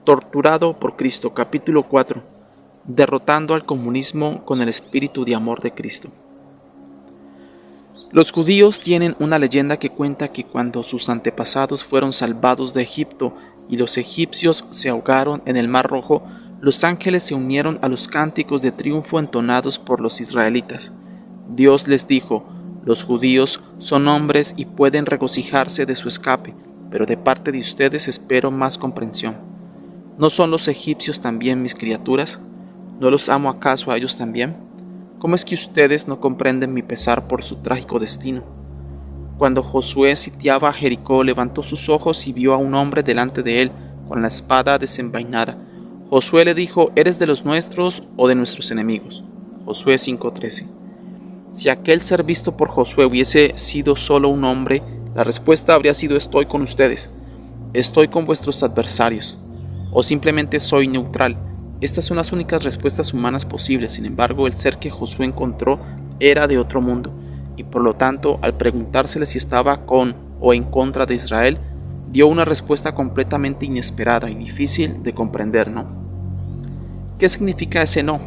Torturado por Cristo, capítulo 4. Derrotando al comunismo con el espíritu de amor de Cristo. Los judíos tienen una leyenda que cuenta que cuando sus antepasados fueron salvados de Egipto y los egipcios se ahogaron en el Mar Rojo, los ángeles se unieron a los cánticos de triunfo entonados por los israelitas. Dios les dijo: los judíos son hombres y pueden regocijarse de su escape, pero de parte de ustedes espero más comprensión. ¿No son los egipcios también mis criaturas? ¿No los amo acaso a ellos también? ¿Cómo es que ustedes no comprenden mi pesar por su trágico destino? Cuando Josué sitiaba a Jericó, levantó sus ojos y vio a un hombre delante de él, con la espada desenvainada. Josué le dijo: ¿eres de los nuestros o de nuestros enemigos? Josué 5:13. Si aquel ser visto por Josué hubiese sido solo un hombre, la respuesta habría sido: estoy con ustedes, estoy con vuestros adversarios, o simplemente soy neutral. Estas son las únicas respuestas humanas posibles. Sin embargo, el ser que Josué encontró era de otro mundo, y por lo tanto, al preguntársele si estaba con o en contra de Israel, dio una respuesta completamente inesperada y difícil de comprender, ¿no? ¿Qué significa ese no?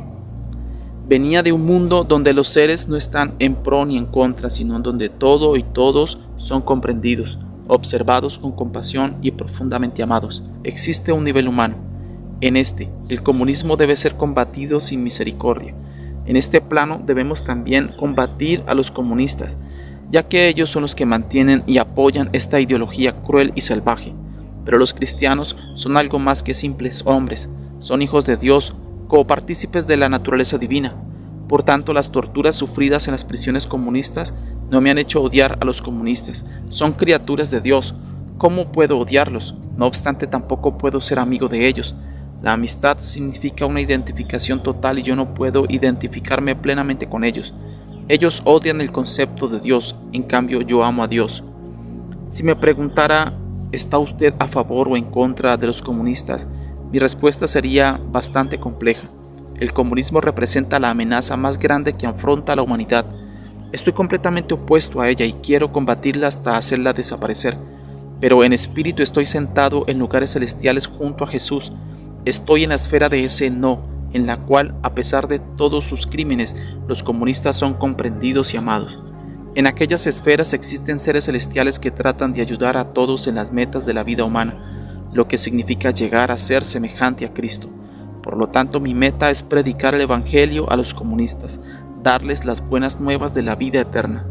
Venía de un mundo donde los seres no están en pro ni en contra, sino donde todo y todos son comprendidos, observados con compasión y profundamente amados. Existe un nivel humano. En el comunismo debe ser combatido sin misericordia. En este plano debemos también combatir a los comunistas, ya que ellos son los que mantienen y apoyan esta ideología cruel y salvaje. Pero los cristianos son algo más que simples hombres, son hijos de Dios, copartícipes de la naturaleza divina. Por tanto, las torturas sufridas en las prisiones comunistas no me han hecho odiar a los comunistas. Son criaturas de Dios. ¿Cómo puedo odiarlos? No obstante, tampoco puedo ser amigo de ellos. La amistad significa una identificación total y yo no puedo identificarme plenamente con ellos. Ellos odian el concepto de Dios, en cambio yo amo a Dios. Si me preguntara: ¿está usted a favor o en contra de los comunistas?, mi respuesta sería bastante compleja. El comunismo representa la amenaza más grande que afronta la humanidad. Estoy completamente opuesto a ella y quiero combatirla hasta hacerla desaparecer. Pero en espíritu estoy sentado en lugares celestiales junto a Jesús. Estoy en la esfera de ese no, en la cual, a pesar de todos sus crímenes, los comunistas son comprendidos y amados. En aquellas esferas existen seres celestiales que tratan de ayudar a todos en las metas de la vida humana, lo que significa llegar a ser semejante a Cristo. Por lo tanto, mi meta es predicar el Evangelio a los comunistas, darles las buenas nuevas de la vida eterna.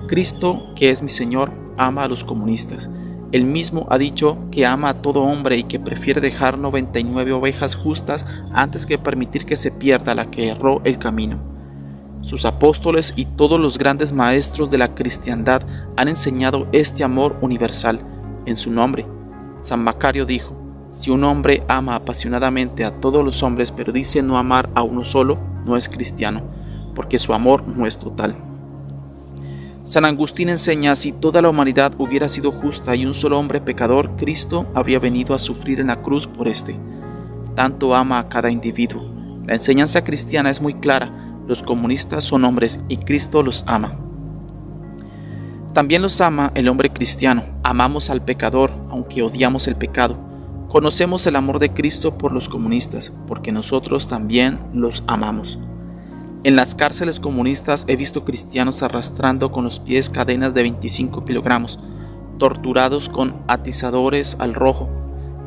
Cristo, que es mi Señor, ama a los comunistas. Él mismo ha dicho que ama a todo hombre y que prefiere dejar 99 ovejas justas antes que permitir que se pierda la que erró el camino. Sus apóstoles y todos los grandes maestros de la cristiandad han enseñado este amor universal en su nombre. San Macario dijo: si un hombre ama apasionadamente a todos los hombres pero dice no amar a uno solo, no es cristiano, porque su amor no es total. San Agustín enseña: si toda la humanidad hubiera sido justa y un solo hombre pecador, Cristo habría venido a sufrir en la cruz por este. Tanto ama a cada individuo. La enseñanza cristiana es muy clara: los comunistas son hombres y Cristo los ama. También los ama el hombre cristiano. Amamos al pecador, aunque odiamos el pecado. Conocemos el amor de Cristo por los comunistas, porque nosotros también los amamos. En las cárceles comunistas he visto cristianos arrastrando con los pies cadenas de 25 kilogramos, torturados con atizadores al rojo,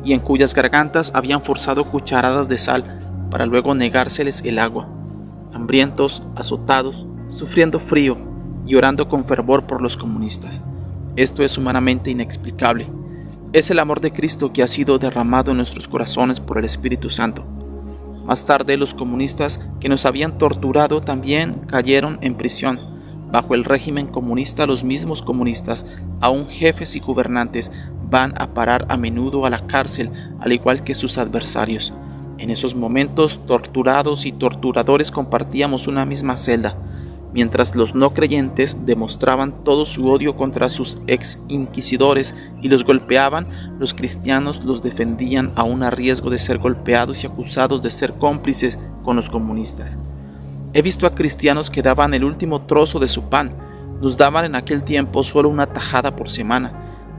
y en cuyas gargantas habían forzado cucharadas de sal para luego negárseles el agua. Hambrientos, azotados, sufriendo frío y orando con fervor por los comunistas. Esto es humanamente inexplicable. Es el amor de Cristo que ha sido derramado en nuestros corazones por el Espíritu Santo. Más tarde, los comunistas que nos habían torturado también cayeron en prisión. Bajo el régimen comunista, los mismos comunistas, aún jefes y gobernantes, van a parar a menudo a la cárcel, al igual que sus adversarios. En esos momentos, torturados y torturadores compartíamos una misma celda. Mientras los no creyentes demostraban todo su odio contra sus ex inquisidores y los golpeaban, los cristianos los defendían aún a riesgo de ser golpeados y acusados de ser cómplices con los comunistas. He visto a cristianos que daban el último trozo de su pan. Nos daban en aquel tiempo solo una tajada por semana.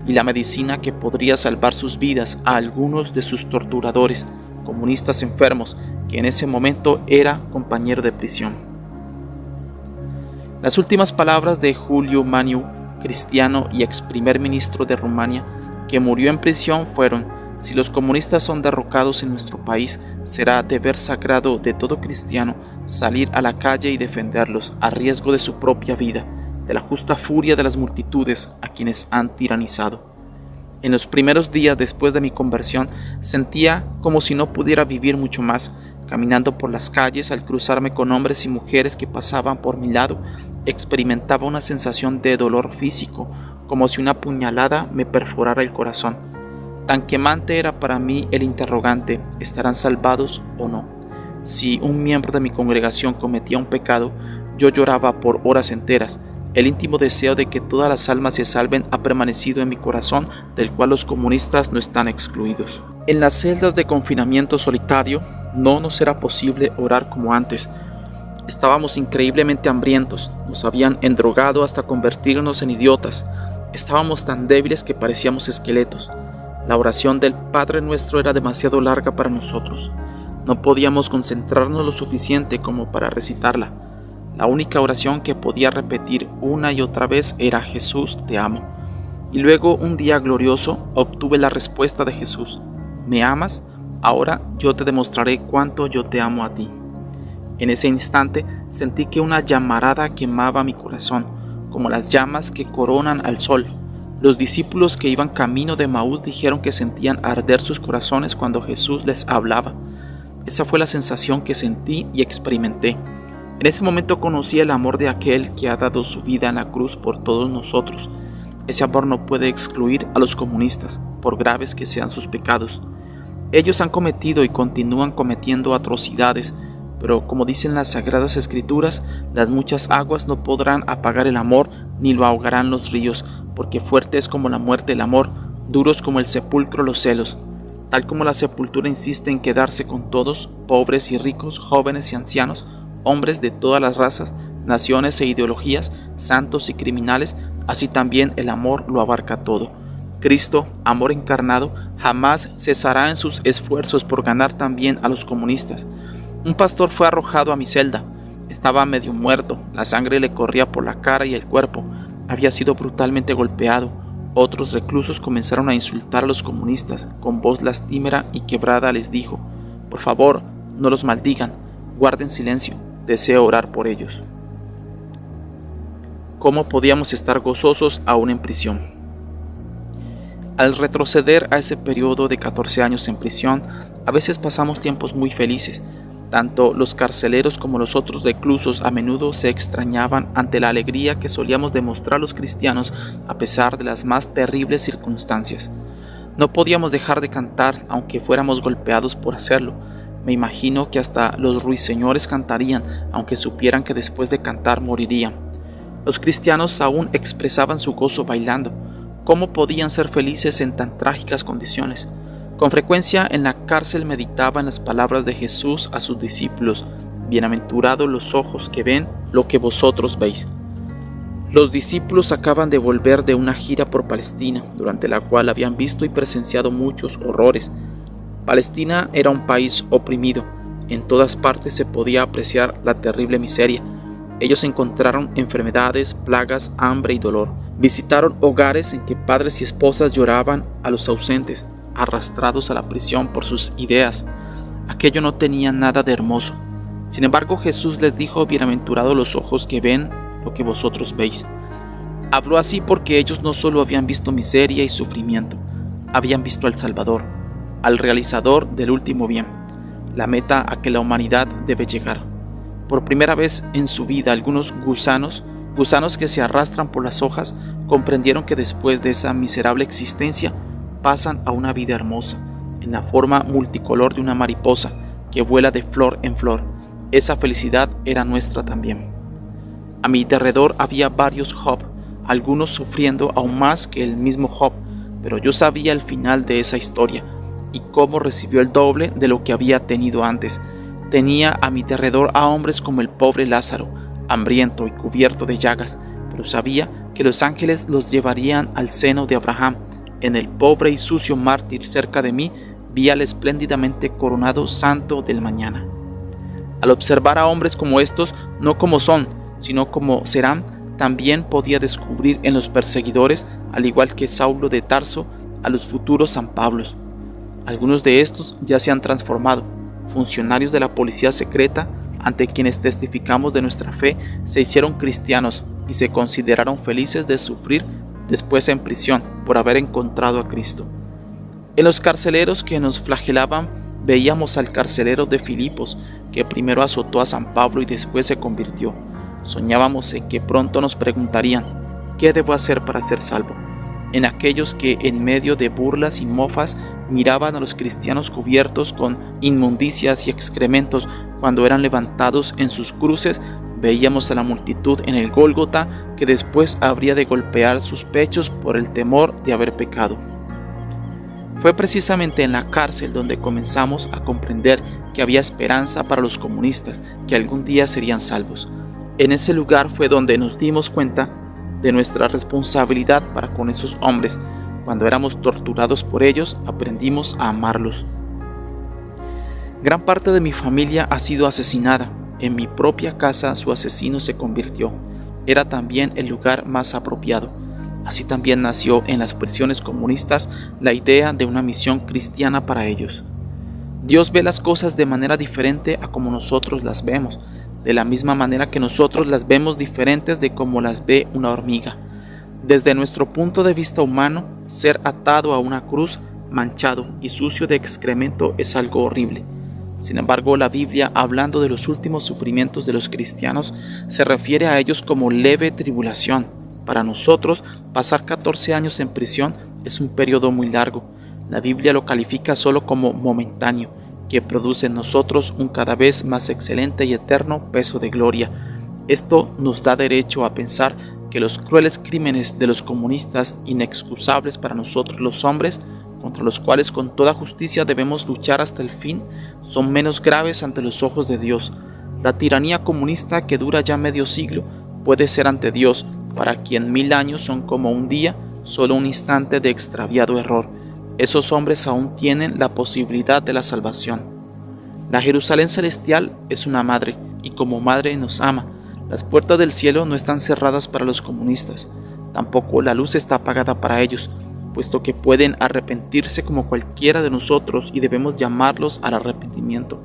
y la medicina que podría salvar sus vidas a algunos de sus torturadores, comunistas enfermos, que en ese momento era compañero de prisión. Las últimas palabras de Iuliu Maniu, cristiano y ex primer ministro de Rumania, que murió en prisión, fueron: si los comunistas son derrocados en nuestro país, será deber sagrado de todo cristiano salir a la calle y defenderlos a riesgo de su propia vida, de la justa furia de las multitudes a quienes han tiranizado. En los primeros días después de mi conversión, sentía como si no pudiera vivir mucho más. Caminando por las calles, al cruzarme con hombres y mujeres que pasaban por mi lado, experimentaba una sensación de dolor físico, como si una puñalada me perforara el corazón. Tan quemante era para mí el interrogante: ¿estarán salvados o no? Si un miembro de mi congregación cometía un pecado, yo lloraba por horas enteras. El íntimo deseo de que todas las almas se salven ha permanecido en mi corazón, del cual los comunistas no están excluidos. En las celdas de confinamiento solitario no nos era posible orar como antes. Estábamos increíblemente hambrientos, nos habían endrogado hasta convertirnos en idiotas. Estábamos tan débiles que parecíamos esqueletos. La oración del Padre Nuestro era demasiado larga para nosotros. No podíamos concentrarnos lo suficiente como para recitarla. La única oración que podía repetir una y otra vez era: Jesús, te amo. Y luego, un día glorioso, obtuve la respuesta de Jesús: ¿me amas? Ahora yo te demostraré cuánto yo te amo a ti. En ese instante sentí que una llamarada quemaba mi corazón, como las llamas que coronan al sol. Los discípulos que iban camino de Emaús dijeron que sentían arder sus corazones cuando Jesús les hablaba. Esa fue la sensación que sentí y experimenté. En ese momento conocí el amor de aquel que ha dado su vida en la cruz por todos nosotros. Ese amor no puede excluir a los comunistas, por graves que sean sus pecados. Ellos han cometido y continúan cometiendo atrocidades, pero como dicen las Sagradas Escrituras, las muchas aguas no podrán apagar el amor, ni lo ahogarán los ríos, porque fuerte es como la muerte el amor, duros como el sepulcro los celos. Tal como la sepultura insiste en quedarse con todos, pobres y ricos, jóvenes y ancianos, hombres de todas las razas, naciones e ideologías, santos y criminales, así también el amor lo abarca todo. Cristo, amor encarnado, jamás cesará en sus esfuerzos por ganar también a los comunistas. Un pastor fue arrojado a mi celda. Estaba medio muerto, la sangre le corría por la cara y el cuerpo. Había sido brutalmente golpeado. Otros reclusos comenzaron a insultar a los comunistas. Con voz lastimera y quebrada les dijo: por favor, no los maldigan, guarden silencio, deseo orar por ellos. ¿Cómo podíamos estar gozosos aún en prisión? Al retroceder a ese periodo de 14 años en prisión, a veces pasamos tiempos muy felices. Tanto los carceleros como los otros reclusos a menudo se extrañaban ante la alegría que solíamos demostrar los cristianos a pesar de las más terribles circunstancias. No podíamos dejar de cantar aunque fuéramos golpeados por hacerlo. Me imagino que hasta los ruiseñores cantarían aunque supieran que después de cantar morirían. Los cristianos aún expresaban su gozo bailando. ¿Cómo podían ser felices en tan trágicas condiciones? Con frecuencia en la cárcel meditaba en las palabras de Jesús a sus discípulos: bienaventurados los ojos que ven lo que vosotros veis. Los discípulos acaban de volver de una gira por Palestina, durante la cual habían visto y presenciado muchos horrores. Palestina era un país oprimido. En todas partes se podía apreciar la terrible miseria. Ellos encontraron enfermedades, plagas, hambre y dolor. Visitaron hogares en que padres y esposas lloraban a los ausentes, arrastrados a la prisión por sus ideas. Aquello no tenía nada de hermoso. Sin embargo, Jesús les dijo: bienaventurados los ojos que ven lo que vosotros veis. Habló así porque ellos no solo habían visto miseria y sufrimiento, habían visto al Salvador, al realizador del último bien, la meta a que la humanidad debe llegar. Por primera vez en su vida, algunos gusanos que se arrastran por las hojas, comprendieron que después de esa miserable existencia pasan a una vida hermosa, en la forma multicolor de una mariposa que vuela de flor en flor. Esa felicidad era nuestra también. A mi derredor había varios Job, algunos sufriendo aún más que el mismo Job, pero yo sabía el final de esa historia y cómo recibió el doble de lo que había tenido antes. Tenía a mi derredor a hombres como el pobre Lázaro, hambriento y cubierto de llagas, pero sabía que los ángeles los llevarían al seno de Abraham, En el pobre y sucio mártir cerca de mí vi al espléndidamente coronado santo del mañana. Al observar a hombres como estos, no como son, sino como serán, también podía descubrir en los perseguidores, al igual que Saulo de Tarso, a los futuros San Pablos. Algunos de estos ya se han transformado, funcionarios de la policía secreta, ante quienes testificamos de nuestra fe, se hicieron cristianos y se consideraron felices de sufrir después en prisión por haber encontrado a Cristo. En los carceleros que nos flagelaban veíamos al carcelero de Filipos, que primero azotó a San Pablo y después se convirtió. Soñábamos en que pronto nos preguntarían, ¿qué debo hacer para ser salvo? En aquellos que en medio de burlas y mofas miraban a los cristianos cubiertos con inmundicias y excrementos cuando eran levantados en sus cruces, veíamos a la multitud en el Gólgota que después habría de golpear sus pechos por el temor de haber pecado. Fue precisamente en la cárcel donde comenzamos a comprender que había esperanza para los comunistas, que algún día serían salvos. En ese lugar fue donde nos dimos cuenta de nuestra responsabilidad para con esos hombres. Cuando éramos torturados por ellos, aprendimos a amarlos. Gran parte de mi familia ha sido asesinada. En mi propia casa su asesino se convirtió. Era también el lugar más apropiado. Así también nació en las prisiones comunistas la idea de una misión cristiana para ellos. Dios ve las cosas de manera diferente a como nosotros las vemos, de la misma manera que nosotros las vemos diferentes de como las ve una hormiga. Desde nuestro punto de vista humano, ser atado a una cruz, manchado y sucio de excremento es algo horrible. Sin embargo, la Biblia, hablando de los últimos sufrimientos de los cristianos, se refiere a ellos como leve tribulación. Para nosotros, pasar 14 años en prisión es un periodo muy largo. La Biblia lo califica solo como momentáneo, que produce en nosotros un cada vez más excelente y eterno peso de gloria. Esto nos da derecho a pensar que los crueles crímenes de los comunistas, inexcusables para nosotros los hombres, contra los cuales con toda justicia debemos luchar hasta el fin, son menos graves ante los ojos de Dios. La tiranía comunista que dura ya medio siglo puede ser ante Dios, para quien 1000 años son como un día, solo un instante de extraviado error. Esos hombres aún tienen la posibilidad de la salvación. La Jerusalén celestial es una madre, y como madre nos ama. Las puertas del cielo no están cerradas para los comunistas, tampoco la luz está apagada para ellos, puesto que pueden arrepentirse como cualquiera de nosotros y debemos llamarlos al arrepentimiento.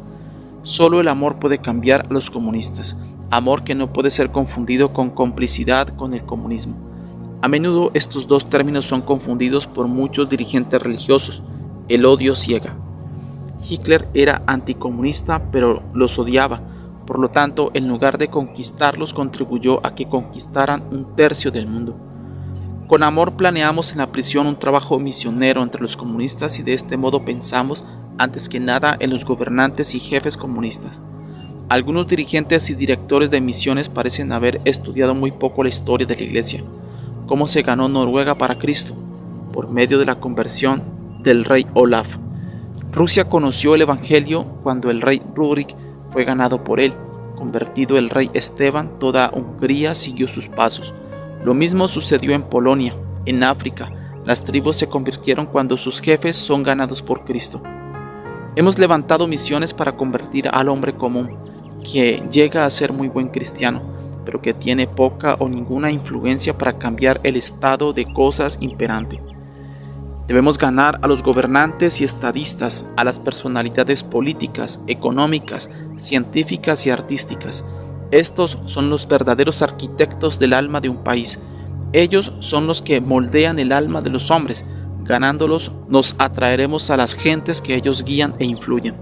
Solo el amor puede cambiar a los comunistas, amor que no puede ser confundido con complicidad con el comunismo. A menudo estos dos términos son confundidos por muchos dirigentes religiosos. El odio ciega. Hitler era anticomunista, pero los odiaba. Por lo tanto, en lugar de conquistarlos, contribuyó a que conquistaran 1/3 del mundo. Con amor planeamos en la prisión un trabajo misionero entre los comunistas y de este modo pensamos, antes que nada, en los gobernantes y jefes comunistas. Algunos dirigentes y directores de misiones parecen haber estudiado muy poco la historia de la Iglesia. Cómo se ganó Noruega para Cristo, por medio de la conversión del rey Olaf. Rusia conoció el Evangelio cuando el rey Rurik fue ganado por él. Convertido el rey Esteban, toda Hungría siguió sus pasos. Lo mismo sucedió en Polonia, en África. Las tribus se convirtieron cuando sus jefes son ganados por Cristo. Hemos levantado misiones para convertir al hombre común, que llega a ser muy buen cristiano, pero que tiene poca o ninguna influencia para cambiar el estado de cosas imperante. Debemos ganar a los gobernantes y estadistas, a las personalidades políticas, económicas, científicas y artísticas. Estos son los verdaderos arquitectos del alma de un país. Ellos son los que moldean el alma de los hombres. Ganándolos, nos atraeremos a las gentes que ellos guían e influyen.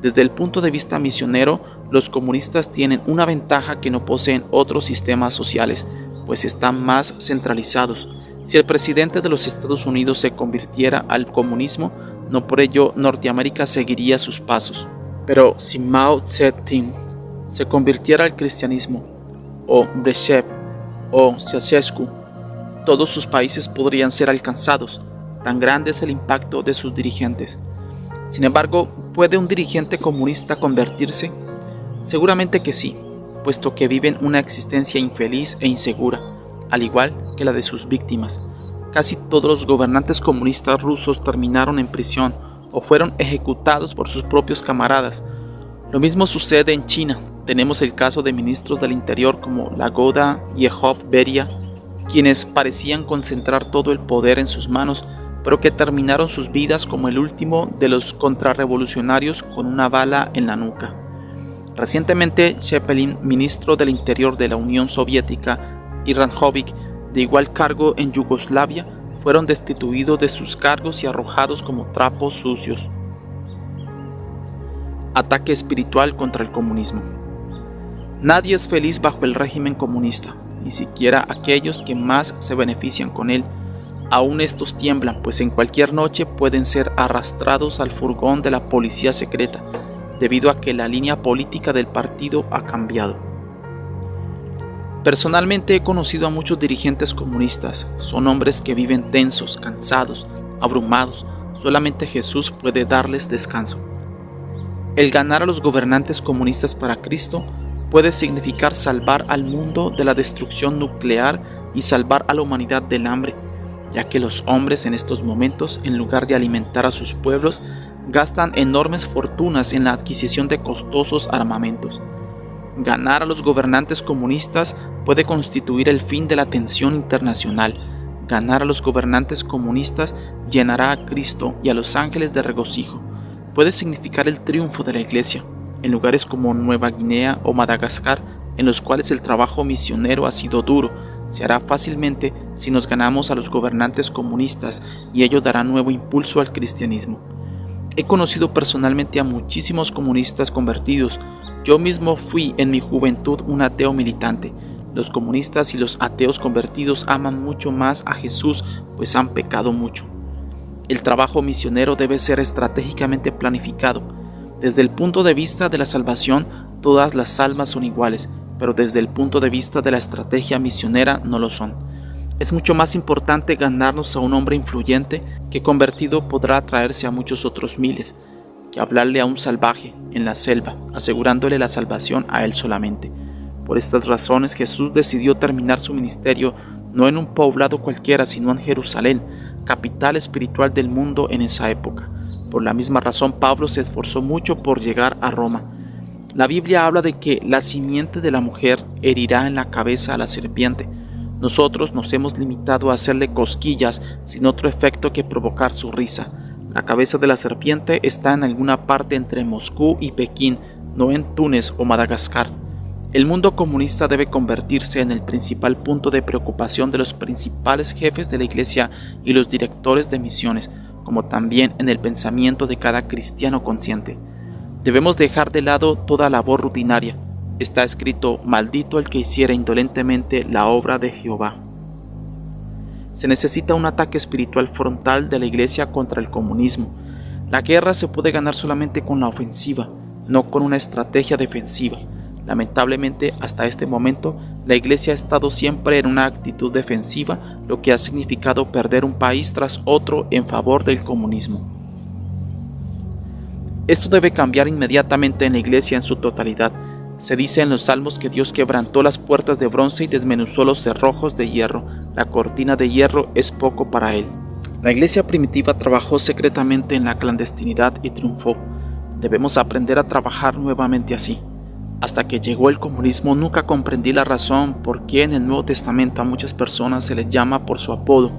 Desde el punto de vista misionero, los comunistas tienen una ventaja que no poseen otros sistemas sociales, pues están más centralizados. Si el presidente de los Estados Unidos se convirtiera al comunismo, no por ello Norteamérica seguiría sus pasos. Pero si Mao Zedong se convirtiera al cristianismo, o Brezhnev, o Ceausescu, todos sus países podrían ser alcanzados. Tan grande es el impacto de sus dirigentes. Sin embargo, ¿puede un dirigente comunista convertirse? Seguramente que sí, puesto que viven una existencia infeliz e insegura, al igual que la de sus víctimas. casi todos los gobernantes comunistas rusos terminaron en prisión o fueron ejecutados por sus propios camaradas. Lo mismo sucede en China. Tenemos el caso de ministros del interior como Lagoda y Yehov Beria, quienes parecían concentrar todo el poder en sus manos, pero que terminaron sus vidas como el último de los contrarrevolucionarios con una bala en la nuca. Recientemente, Shepelin, ministro del Interior de la Unión Soviética, y Rankovic, de igual cargo en Yugoslavia, fueron destituidos de sus cargos y arrojados como trapos sucios. Ataque espiritual contra el comunismo. Nadie es feliz bajo el régimen comunista, ni siquiera aquellos que más se benefician con él. Aún estos tiemblan, pues en cualquier noche pueden ser arrastrados al furgón de la policía secreta, debido a que la línea política del partido ha cambiado. Personalmente he conocido a muchos dirigentes comunistas. Son hombres que viven tensos, cansados, abrumados. Solamente Jesús puede darles descanso. El ganar a los gobernantes comunistas para Cristo puede significar salvar al mundo de la destrucción nuclear y salvar a la humanidad del hambre, ya que los hombres en estos momentos, en lugar de alimentar a sus pueblos, gastan enormes fortunas en la adquisición de costosos armamentos. Ganar a los gobernantes comunistas puede constituir el fin de la tensión internacional. Ganar a los gobernantes comunistas llenará a Cristo y a los ángeles de regocijo. Puede significar el triunfo de la Iglesia. En lugares como Nueva Guinea o Madagascar, en los cuales el trabajo misionero ha sido duro, se hará fácilmente si nos ganamos a los gobernantes comunistas, y ello dará nuevo impulso al cristianismo. He conocido personalmente a muchísimos comunistas convertidos. Yo mismo fui en mi juventud un ateo militante. Los comunistas y los ateos convertidos aman mucho más a Jesús, pues han pecado mucho. El trabajo misionero debe ser estratégicamente planificado. Desde el punto de vista de la salvación, todas las almas son iguales, pero desde el punto de vista de la estrategia misionera no lo son. Es mucho más importante ganarnos a un hombre influyente que convertido podrá atraerse a muchos otros miles, que hablarle a un salvaje en la selva, asegurándole la salvación a él solamente. Por estas razones Jesús decidió terminar su ministerio no en un poblado cualquiera, sino en Jerusalén, capital espiritual del mundo en esa época. Por la misma razón Pablo se esforzó mucho por llegar a Roma. La Biblia habla de que la simiente de la mujer herirá en la cabeza a la serpiente. Nosotros nos hemos limitado a hacerle cosquillas sin otro efecto que provocar su risa. La cabeza de la serpiente está en alguna parte entre Moscú y Pekín, no en Túnez o Madagascar. El mundo comunista debe convertirse en el principal punto de preocupación de los principales jefes de la Iglesia y los directores de misiones, como también en el pensamiento de cada cristiano consciente. Debemos dejar de lado toda labor rutinaria. Está escrito: maldito el que hiciera indolentemente la obra de Jehová. Se necesita un ataque espiritual frontal de la Iglesia contra el comunismo. La guerra se puede ganar solamente con la ofensiva, no con una estrategia defensiva. Lamentablemente, hasta este momento, la Iglesia ha estado siempre en una actitud defensiva, lo que ha significado perder un país tras otro en favor del comunismo. Esto debe cambiar inmediatamente en la Iglesia en su totalidad. Se dice en los Salmos que Dios quebrantó las puertas de bronce y desmenuzó los cerrojos de hierro. La cortina de hierro es poco para él. La Iglesia primitiva trabajó secretamente en la clandestinidad y triunfó. Debemos aprender a trabajar nuevamente así. Hasta que llegó el comunismo nunca comprendí la razón por qué en el Nuevo Testamento a muchas personas se les llama por su apodo.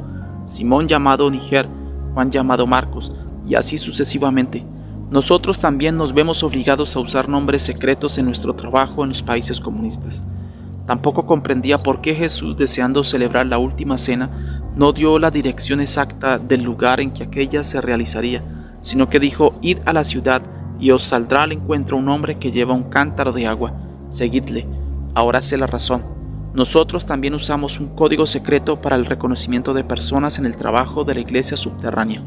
Simón llamado Níger, Juan llamado Marcos, y así sucesivamente. Nosotros también nos vemos obligados a usar nombres secretos en nuestro trabajo en los países comunistas. Tampoco comprendía por qué Jesús, deseando celebrar la última cena, no dio la dirección exacta del lugar en que aquella se realizaría, sino que dijo: id a la ciudad y os saldrá al encuentro un hombre que lleva un cántaro de agua, seguidle. Ahora sé la razón. Nosotros también usamos un código secreto para el reconocimiento de personas en el trabajo de la iglesia subterránea.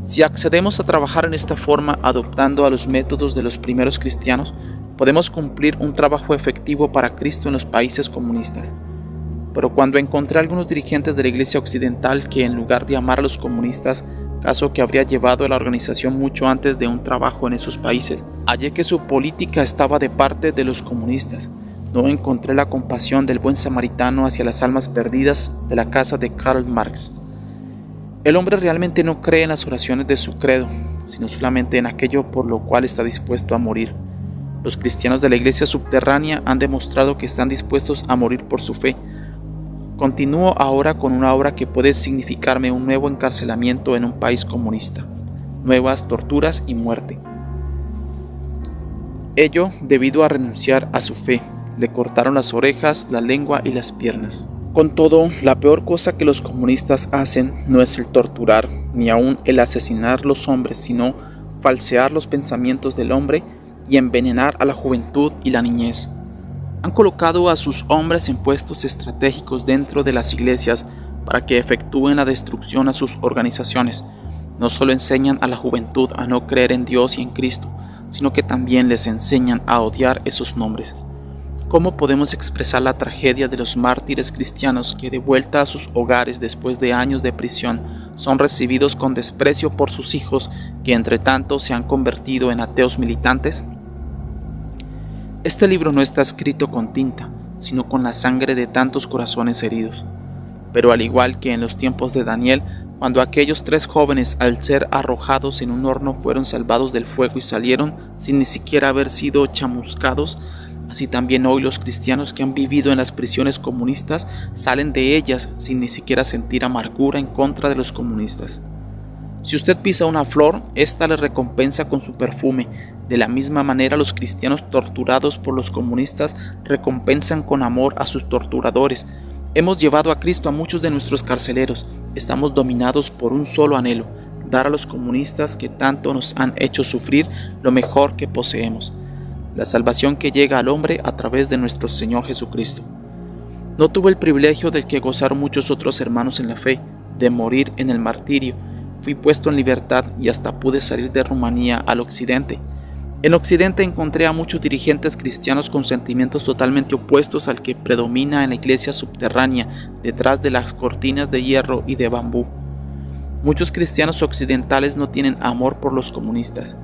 Si accedemos a trabajar en esta forma, adoptando a los métodos de los primeros cristianos, podemos cumplir un trabajo efectivo para Cristo en los países comunistas. Pero cuando encontré a algunos dirigentes de la iglesia occidental que, en lugar de amar a los comunistas, caso que habría llevado a la organización mucho antes de un trabajo en esos países, hallé que su política estaba de parte de los comunistas. No encontré la compasión del buen samaritano hacia las almas perdidas de la casa de Karl Marx. El hombre realmente no cree en las oraciones de su credo, sino solamente en aquello por lo cual está dispuesto a morir. Los cristianos de la iglesia subterránea han demostrado que están dispuestos a morir por su fe. Continúo ahora con una obra que puede significarme un nuevo encarcelamiento en un país comunista, nuevas torturas y muerte. Ello debido a renunciar a su fe. Le cortaron las orejas, la lengua y las piernas. Con todo, la peor cosa que los comunistas hacen no es el torturar, ni aún el asesinar a los hombres, sino falsear los pensamientos del hombre y envenenar a la juventud y la niñez. Han colocado a sus hombres en puestos estratégicos dentro de las iglesias para que efectúen la destrucción a sus organizaciones. No solo enseñan a la juventud a no creer en Dios y en Cristo, sino que también les enseñan a odiar esos nombres. ¿Cómo podemos expresar la tragedia de los mártires cristianos que de vuelta a sus hogares después de años de prisión son recibidos con desprecio por sus hijos que entre tanto se han convertido en ateos militantes? Este libro no está escrito con tinta, sino con la sangre de tantos corazones heridos. Pero al igual que en los tiempos de Daniel, cuando aquellos 3 jóvenes al ser arrojados en un horno fueron salvados del fuego y salieron sin ni siquiera haber sido chamuscados, así también hoy los cristianos que han vivido en las prisiones comunistas salen de ellas sin ni siquiera sentir amargura en contra de los comunistas. Si usted pisa una flor, ésta le recompensa con su perfume. De la misma manera, los cristianos torturados por los comunistas recompensan con amor a sus torturadores. Hemos llevado a Cristo a muchos de nuestros carceleros. Estamos dominados por un solo anhelo: dar a los comunistas que tanto nos han hecho sufrir lo mejor que poseemos, la salvación que llega al hombre a través de nuestro Señor Jesucristo. No tuve el privilegio del que gozaron muchos otros hermanos en la fe, de morir en el martirio. Fui puesto en libertad y hasta pude salir de Rumanía al occidente. En Occidente encontré a muchos dirigentes cristianos con sentimientos totalmente opuestos al que predomina en la iglesia subterránea, detrás de las cortinas de hierro y de bambú. Muchos cristianos occidentales no tienen amor por los comunistas.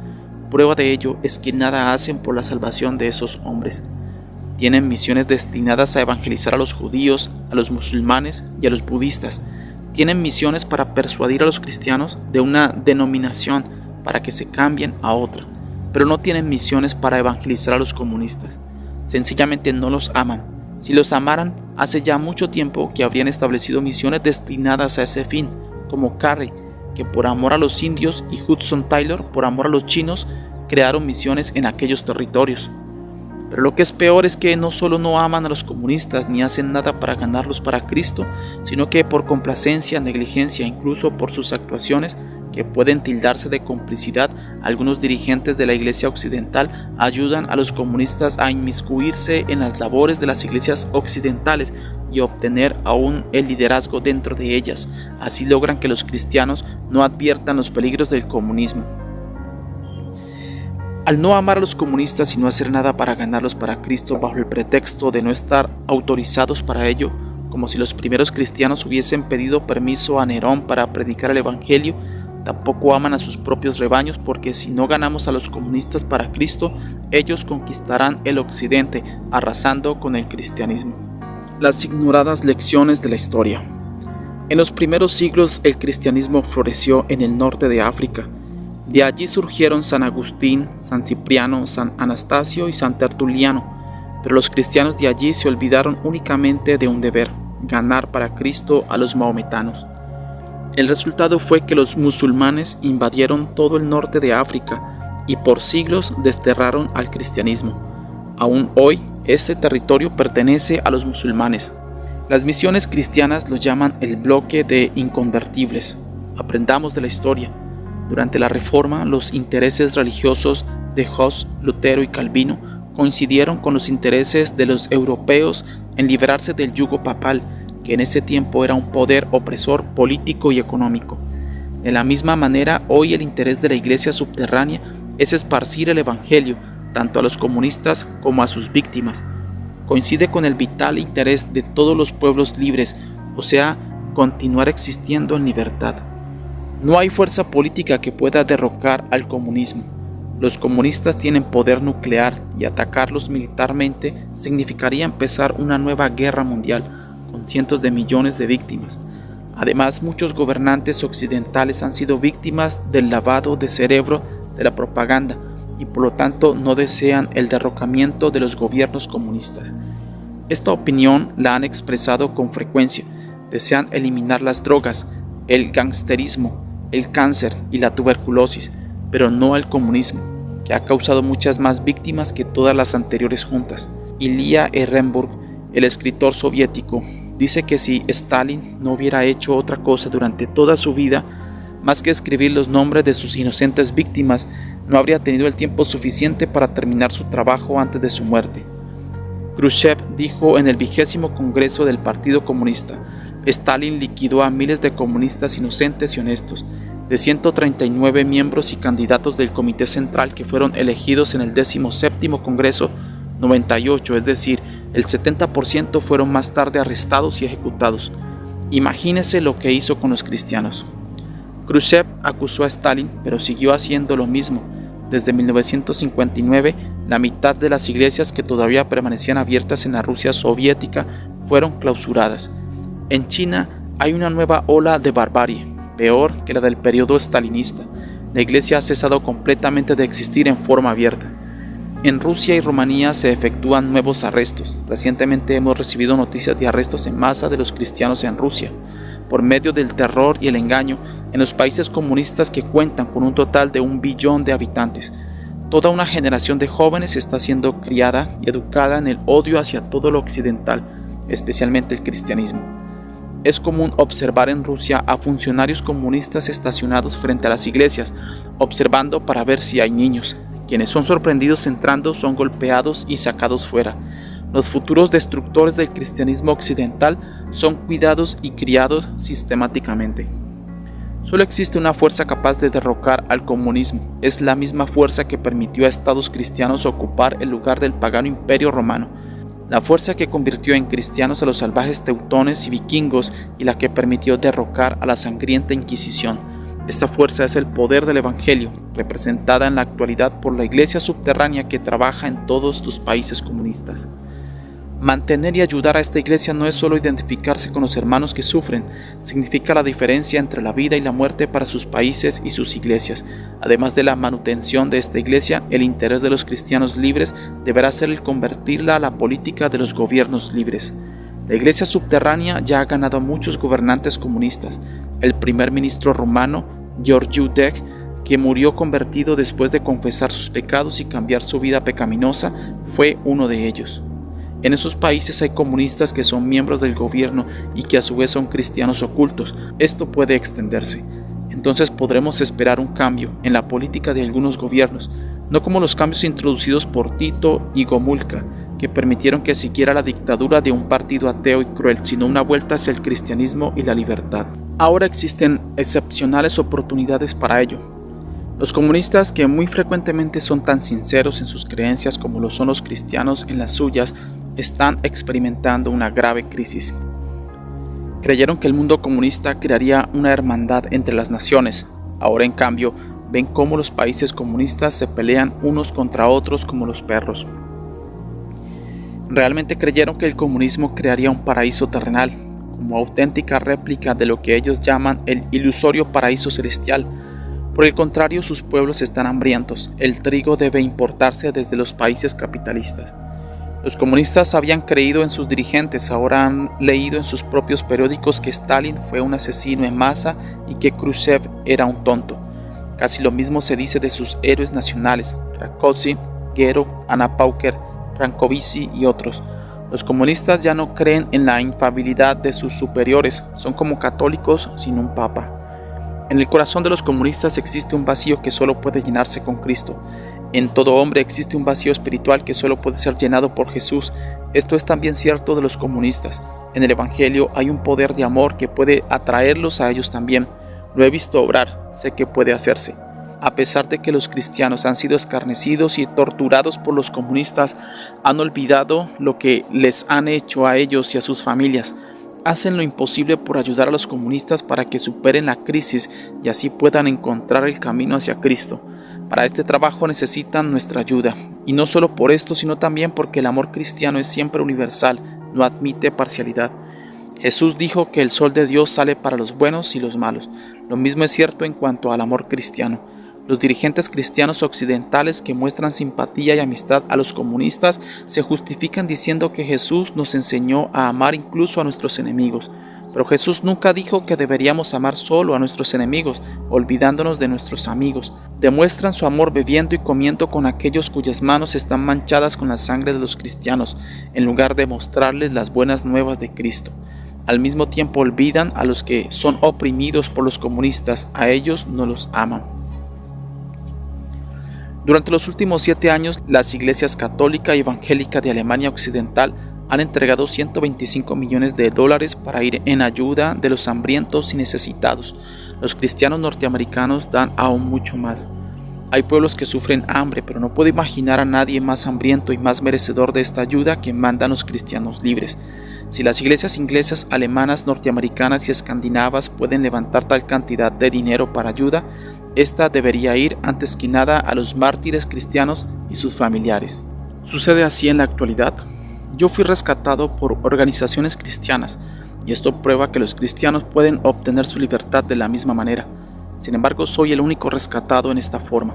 Prueba de ello es que nada hacen por la salvación de esos hombres. Tienen misiones destinadas a evangelizar a los judíos, a los musulmanes y a los budistas. Tienen misiones para persuadir a los cristianos de una denominación para que se cambien a otra, pero no tienen misiones para evangelizar a los comunistas. Sencillamente no los aman. Si los amaran, hace ya mucho tiempo que habrían establecido misiones destinadas a ese fin, como Carey, que por amor a los indios, y Hudson Taylor, por amor a los chinos, crearon misiones en aquellos territorios. Pero lo que es peor es que no solo no aman a los comunistas ni hacen nada para ganarlos para Cristo, sino que por complacencia, negligencia, incluso por sus actuaciones, que pueden tildarse de complicidad, algunos dirigentes de la iglesia occidental ayudan a los comunistas a inmiscuirse en las labores de las iglesias occidentales y obtener aún el liderazgo dentro de ellas. Así logran que los cristianos no adviertan los peligros del comunismo. Al no amar a los comunistas y no hacer nada para ganarlos para Cristo bajo el pretexto de no estar autorizados para ello, como si los primeros cristianos hubiesen pedido permiso a Nerón para predicar el evangelio, tampoco aman a sus propios rebaños, porque si no ganamos a los comunistas para Cristo, ellos conquistarán el occidente, arrasando con el cristianismo. Las ignoradas lecciones de la historia. En los primeros siglos el cristianismo floreció en el norte de África. De allí surgieron San Agustín, San Cipriano, San Anastasio y San Tertuliano, pero los cristianos de allí se olvidaron únicamente de un deber: ganar para Cristo a los maometanos. El resultado fue que los musulmanes invadieron todo el norte de África y por siglos desterraron al cristianismo. Aún hoy, este territorio pertenece a los musulmanes. Las misiones cristianas lo llaman el bloque de inconvertibles. Aprendamos de la historia. Durante la Reforma, los intereses religiosos de Hus, Lutero y Calvino coincidieron con los intereses de los europeos en liberarse del yugo papal, que en ese tiempo era un poder opresor político y económico. De la misma manera, hoy el interés de la iglesia subterránea es esparcir el evangelio, tanto a los comunistas como a sus víctimas. Coincide con el vital interés de todos los pueblos libres, o sea, continuar existiendo en libertad. No hay fuerza política que pueda derrocar al comunismo. Los comunistas tienen poder nuclear y atacarlos militarmente significaría empezar una nueva guerra mundial con cientos de millones de víctimas. Además, muchos gobernantes occidentales han sido víctimas del lavado de cerebro de la propaganda y por lo tanto no desean el derrocamiento de los gobiernos comunistas. Esta opinión la han expresado con frecuencia. Desean eliminar las drogas, el gangsterismo, el cáncer y la tuberculosis, pero no el comunismo, que ha causado muchas más víctimas que todas las anteriores juntas. Ilya Ehrenburg, el escritor soviético, dice que si Stalin no hubiera hecho otra cosa durante toda su vida, más que escribir los nombres de sus inocentes víctimas, no habría tenido el tiempo suficiente para terminar su trabajo antes de su muerte. Khrushchev dijo en el 20º Congreso del Partido Comunista: Stalin liquidó a miles de comunistas inocentes y honestos. De 139 miembros y candidatos del Comité Central que fueron elegidos en el 17º Congreso, 98, es decir, el 70% fueron más tarde arrestados y ejecutados. Imagínese lo que hizo con los cristianos. Khrushchev acusó a Stalin, pero siguió haciendo lo mismo. Desde 1959, la mitad de las iglesias que todavía permanecían abiertas en la Rusia soviética fueron clausuradas. En China hay una nueva ola de barbarie, peor que la del periodo stalinista. La iglesia ha cesado completamente de existir en forma abierta. En Rusia y Rumanía se efectúan nuevos arrestos. Recientemente hemos recibido noticias de arrestos en masa de los cristianos en Rusia. Por medio del terror y el engaño, en los países comunistas que cuentan con un total de 1 billón de habitantes, toda una generación de jóvenes está siendo criada y educada en el odio hacia todo lo occidental, especialmente el cristianismo. Es común observar en Rusia a funcionarios comunistas estacionados frente a las iglesias, observando para ver si hay niños. Quienes son sorprendidos entrando son golpeados y sacados fuera. Los futuros destructores del cristianismo occidental son cuidados y criados sistemáticamente. Solo existe una fuerza capaz de derrocar al comunismo. Es la misma fuerza que permitió a estados cristianos ocupar el lugar del pagano imperio romano. La fuerza que convirtió en cristianos a los salvajes teutones y vikingos y la que permitió derrocar a la sangrienta Inquisición. Esta fuerza es el poder del Evangelio, representada en la actualidad por la iglesia subterránea que trabaja en todos los países comunistas. Mantener y ayudar a esta iglesia no es solo identificarse con los hermanos que sufren, significa la diferencia entre la vida y la muerte para sus países y sus iglesias. Además de la manutención de esta iglesia, el interés de los cristianos libres deberá ser el convertirla a la política de los gobiernos libres. La iglesia subterránea ya ha ganado a muchos gobernantes comunistas. El primer ministro rumano, Georgiu Dec, que murió convertido después de confesar sus pecados y cambiar su vida pecaminosa, fue uno de ellos. En esos países hay comunistas que son miembros del gobierno y que a su vez son cristianos ocultos. Esto puede extenderse. Entonces podremos esperar un cambio en la política de algunos gobiernos, no como los cambios introducidos por Tito y Gomulka, que permitieron que siguiera la dictadura de un partido ateo y cruel, sino una vuelta hacia el cristianismo y la libertad. Ahora existen excepcionales oportunidades para ello. Los comunistas, que muy frecuentemente son tan sinceros en sus creencias como lo son los cristianos en las suyas, están experimentando una grave crisis. Creyeron que el mundo comunista crearía una hermandad entre las naciones. Ahora, en cambio, ven cómo los países comunistas se pelean unos contra otros como los perros. Realmente creyeron que el comunismo crearía un paraíso terrenal, como auténtica réplica de lo que ellos llaman el ilusorio paraíso celestial. Por el contrario, sus pueblos están hambrientos. El trigo debe importarse desde los países capitalistas. Los comunistas habían creído en sus dirigentes, ahora han leído en sus propios periódicos que Stalin fue un asesino en masa y que Khrushchev era un tonto. Casi lo mismo se dice de sus héroes nacionales, Rákóczi, Gero, Anna Pauker, Rankovici y otros. Los comunistas ya no creen en la infalibilidad de sus superiores, son como católicos sin un papa. En el corazón de los comunistas existe un vacío que solo puede llenarse con Cristo. En todo hombre existe un vacío espiritual que solo puede ser llenado por Jesús. Esto es también cierto de los comunistas. En el Evangelio hay un poder de amor que puede atraerlos a ellos también. Lo he visto obrar, sé que puede hacerse. A pesar de que los cristianos han sido escarnecidos y torturados por los comunistas, han olvidado lo que les han hecho a ellos y a sus familias. Hacen lo imposible por ayudar a los comunistas para que superen la crisis y así puedan encontrar el camino hacia Cristo. Para este trabajo necesitan nuestra ayuda, y no solo por esto, sino también porque el amor cristiano es siempre universal, no admite parcialidad. Jesús dijo que el sol de Dios sale para los buenos y los malos. Lo mismo es cierto en cuanto al amor cristiano. Los dirigentes cristianos occidentales que muestran simpatía y amistad a los comunistas se justifican diciendo que Jesús nos enseñó a amar incluso a nuestros enemigos. Pero Jesús nunca dijo que deberíamos amar solo a nuestros enemigos, olvidándonos de nuestros amigos. Demuestran su amor bebiendo y comiendo con aquellos cuyas manos están manchadas con la sangre de los cristianos, en lugar de mostrarles las buenas nuevas de Cristo. Al mismo tiempo olvidan a los que son oprimidos por los comunistas, a ellos no los aman. Durante los últimos 7 años, las iglesias católica y evangélica de Alemania Occidental han entregado $125 millones para ir en ayuda de los hambrientos y necesitados. Los cristianos norteamericanos dan aún mucho más. Hay pueblos que sufren hambre, pero no puedo imaginar a nadie más hambriento y más merecedor de esta ayuda que mandan los cristianos libres. Si las iglesias inglesas, alemanas, norteamericanas y escandinavas pueden levantar tal cantidad de dinero para ayuda, esta debería ir antes que nada a los mártires cristianos y sus familiares. ¿Sucede así en la actualidad? Yo fui rescatado por organizaciones cristianas, y esto prueba que los cristianos pueden obtener su libertad de la misma manera. Sin embargo, soy el único rescatado en esta forma.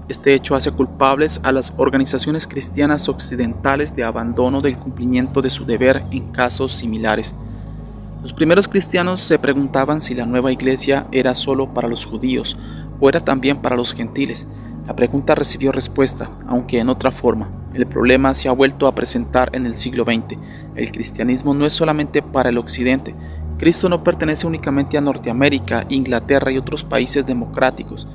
Este hecho hace culpables a las organizaciones cristianas occidentales de abandono del cumplimiento de su deber en casos similares. Los primeros cristianos se preguntaban si la nueva iglesia era solo para los judíos o era también para los gentiles. La pregunta recibió respuesta, aunque en otra forma. El problema se ha vuelto a presentar en el siglo XX. El cristianismo no es solamente para el occidente. Cristo no pertenece únicamente a Norteamérica, Inglaterra y otros países democráticos.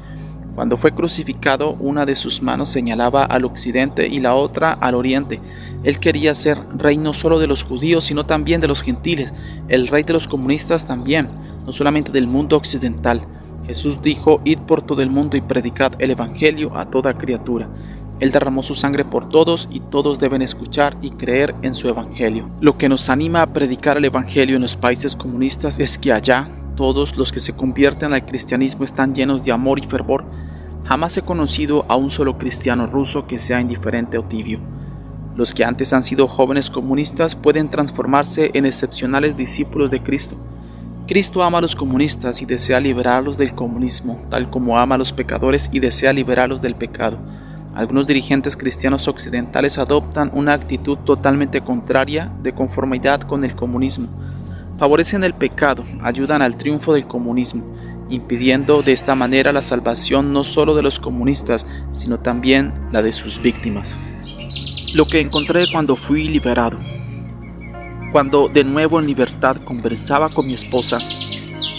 Cuando fue crucificado, una de sus manos señalaba al occidente y la otra al oriente. Él quería ser rey no solo de los judíos, sino también de los gentiles, el rey de los comunistas también, no solamente del mundo occidental. Jesús dijo: id por todo el mundo y predicad el evangelio a toda criatura. Él derramó su sangre por todos y todos deben escuchar y creer en su evangelio. Lo que nos anima a predicar el evangelio en los países comunistas es que allá todos los que se convierten al cristianismo están llenos de amor y fervor. Jamás he conocido a un solo cristiano ruso que sea indiferente o tibio. Los que antes han sido jóvenes comunistas pueden transformarse en excepcionales discípulos de Cristo. Cristo ama a los comunistas y desea liberarlos del comunismo, tal como ama a los pecadores y desea liberarlos del pecado. Algunos dirigentes cristianos occidentales adoptan una actitud totalmente contraria, de conformidad con el comunismo. Favorecen el pecado, ayudan al triunfo del comunismo, impidiendo de esta manera la salvación no solo de los comunistas, sino también la de sus víctimas. Lo que encontré cuando fui liberado. Cuando de nuevo en libertad conversaba con mi esposa,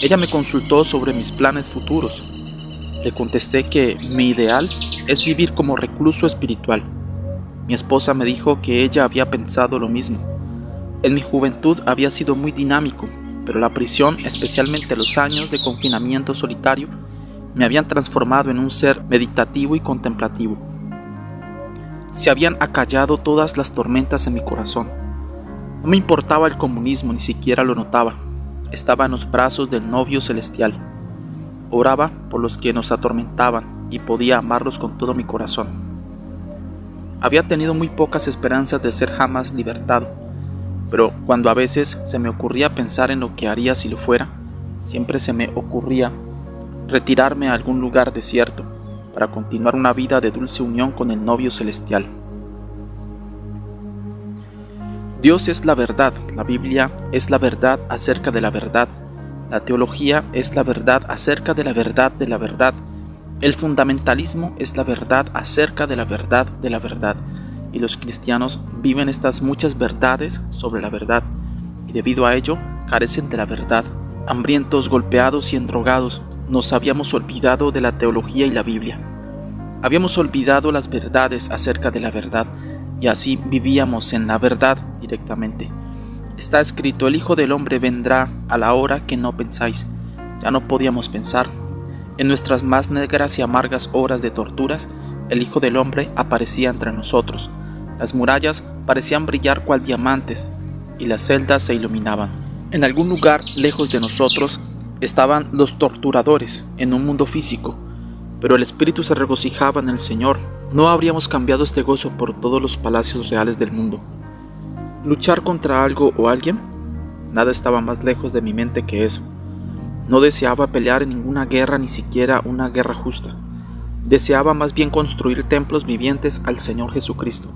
ella me consultó sobre mis planes futuros. Le contesté que mi ideal es vivir como recluso espiritual. Mi esposa me dijo que ella había pensado lo mismo. En mi juventud había sido muy dinámico, pero la prisión, especialmente los años de confinamiento solitario, me habían transformado en un ser meditativo y contemplativo. Se habían acallado todas las tormentas en mi corazón. No me importaba el comunismo, ni siquiera lo notaba. Estaba en los brazos del novio celestial. Oraba por los que nos atormentaban y podía amarlos con todo mi corazón. Había tenido muy pocas esperanzas de ser jamás libertado, pero cuando a veces se me ocurría pensar en lo que haría si lo fuera, siempre se me ocurría retirarme a algún lugar desierto para continuar una vida de dulce unión con el novio celestial. Dios es la verdad, la Biblia es la verdad acerca de la verdad, la teología es la verdad acerca de la verdad de la verdad, el fundamentalismo es la verdad acerca de la verdad de la verdad, y los cristianos viven estas muchas verdades sobre la verdad, y debido a ello carecen de la verdad. Hambrientos, golpeados y endrogados, nos habíamos olvidado de la teología y la Biblia. Habíamos olvidado las verdades acerca de la verdad, y así vivíamos en la verdad directamente. Está escrito: el Hijo del Hombre vendrá a la hora que no pensáis. Ya no podíamos pensar. En nuestras más negras y amargas horas de torturas, el Hijo del Hombre aparecía entre nosotros. Las murallas parecían brillar cual diamantes, y las celdas se iluminaban. En algún lugar lejos de nosotros estaban los torturadores en un mundo físico, pero el espíritu se regocijaba en el Señor. No habríamos cambiado este gozo por todos los palacios reales del mundo. ¿Luchar contra algo o alguien? Nada estaba más lejos de mi mente que eso. No deseaba pelear en ninguna guerra, ni siquiera una guerra justa. Deseaba más bien construir templos vivientes al Señor Jesucristo.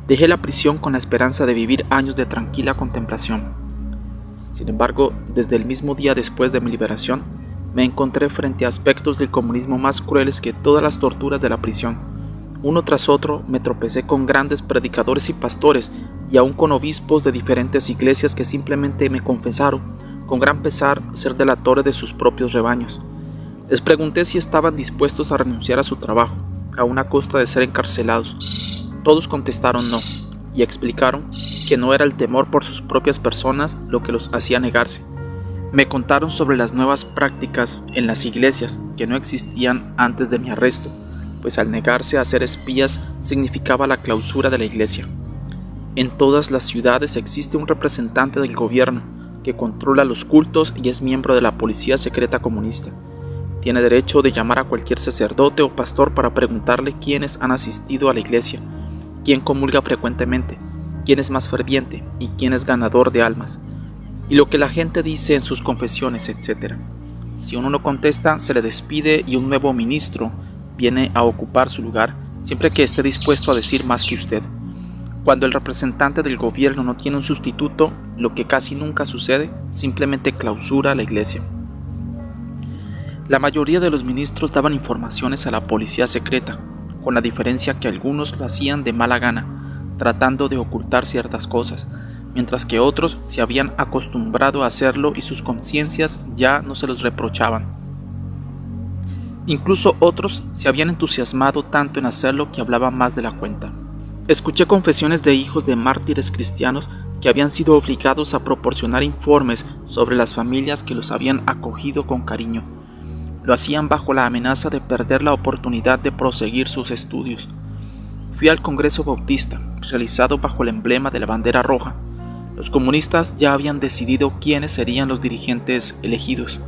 Dejé la prisión con la esperanza de vivir años de tranquila contemplación. Sin embargo, desde el mismo día después de mi liberación, me encontré frente a aspectos del comunismo más crueles que todas las torturas de la prisión. Uno tras otro me tropecé con grandes predicadores y pastores, y aún con obispos de diferentes iglesias que simplemente me confesaron, con gran pesar, ser delatores de sus propios rebaños. Les pregunté si estaban dispuestos a renunciar a su trabajo, aún a costa de ser encarcelados. Todos contestaron no, y explicaron que no era el temor por sus propias personas lo que los hacía negarse. Me contaron sobre las nuevas prácticas en las iglesias que no existían antes de mi arresto, pues al negarse a ser espías significaba la clausura de la iglesia. En todas las ciudades existe un representante del gobierno que controla los cultos y es miembro de la policía secreta comunista. Tiene derecho de llamar a cualquier sacerdote o pastor para preguntarle quiénes han asistido a la iglesia, quién comulga frecuentemente, quién es más ferviente y quién es ganador de almas, y lo que la gente dice en sus confesiones, etc. Si uno no contesta, se le despide y un nuevo ministro viene a ocupar su lugar, siempre que esté dispuesto a decir más que usted. Cuando el representante del gobierno no tiene un sustituto, lo que casi nunca sucede, simplemente clausura la iglesia. La mayoría de los ministros daban informaciones a la policía secreta, con la diferencia que algunos lo hacían de mala gana, tratando de ocultar ciertas cosas, mientras que otros se habían acostumbrado a hacerlo y sus conciencias ya no se los reprochaban. Incluso otros se habían entusiasmado tanto en hacerlo que hablaban más de la cuenta. Escuché confesiones de hijos de mártires cristianos que habían sido obligados a proporcionar informes sobre las familias que los habían acogido con cariño. Lo hacían bajo la amenaza de perder la oportunidad de proseguir sus estudios. Fui al Congreso Bautista, realizado bajo el emblema de la bandera roja. Los comunistas ya habían decidido quiénes serían los dirigentes elegidos.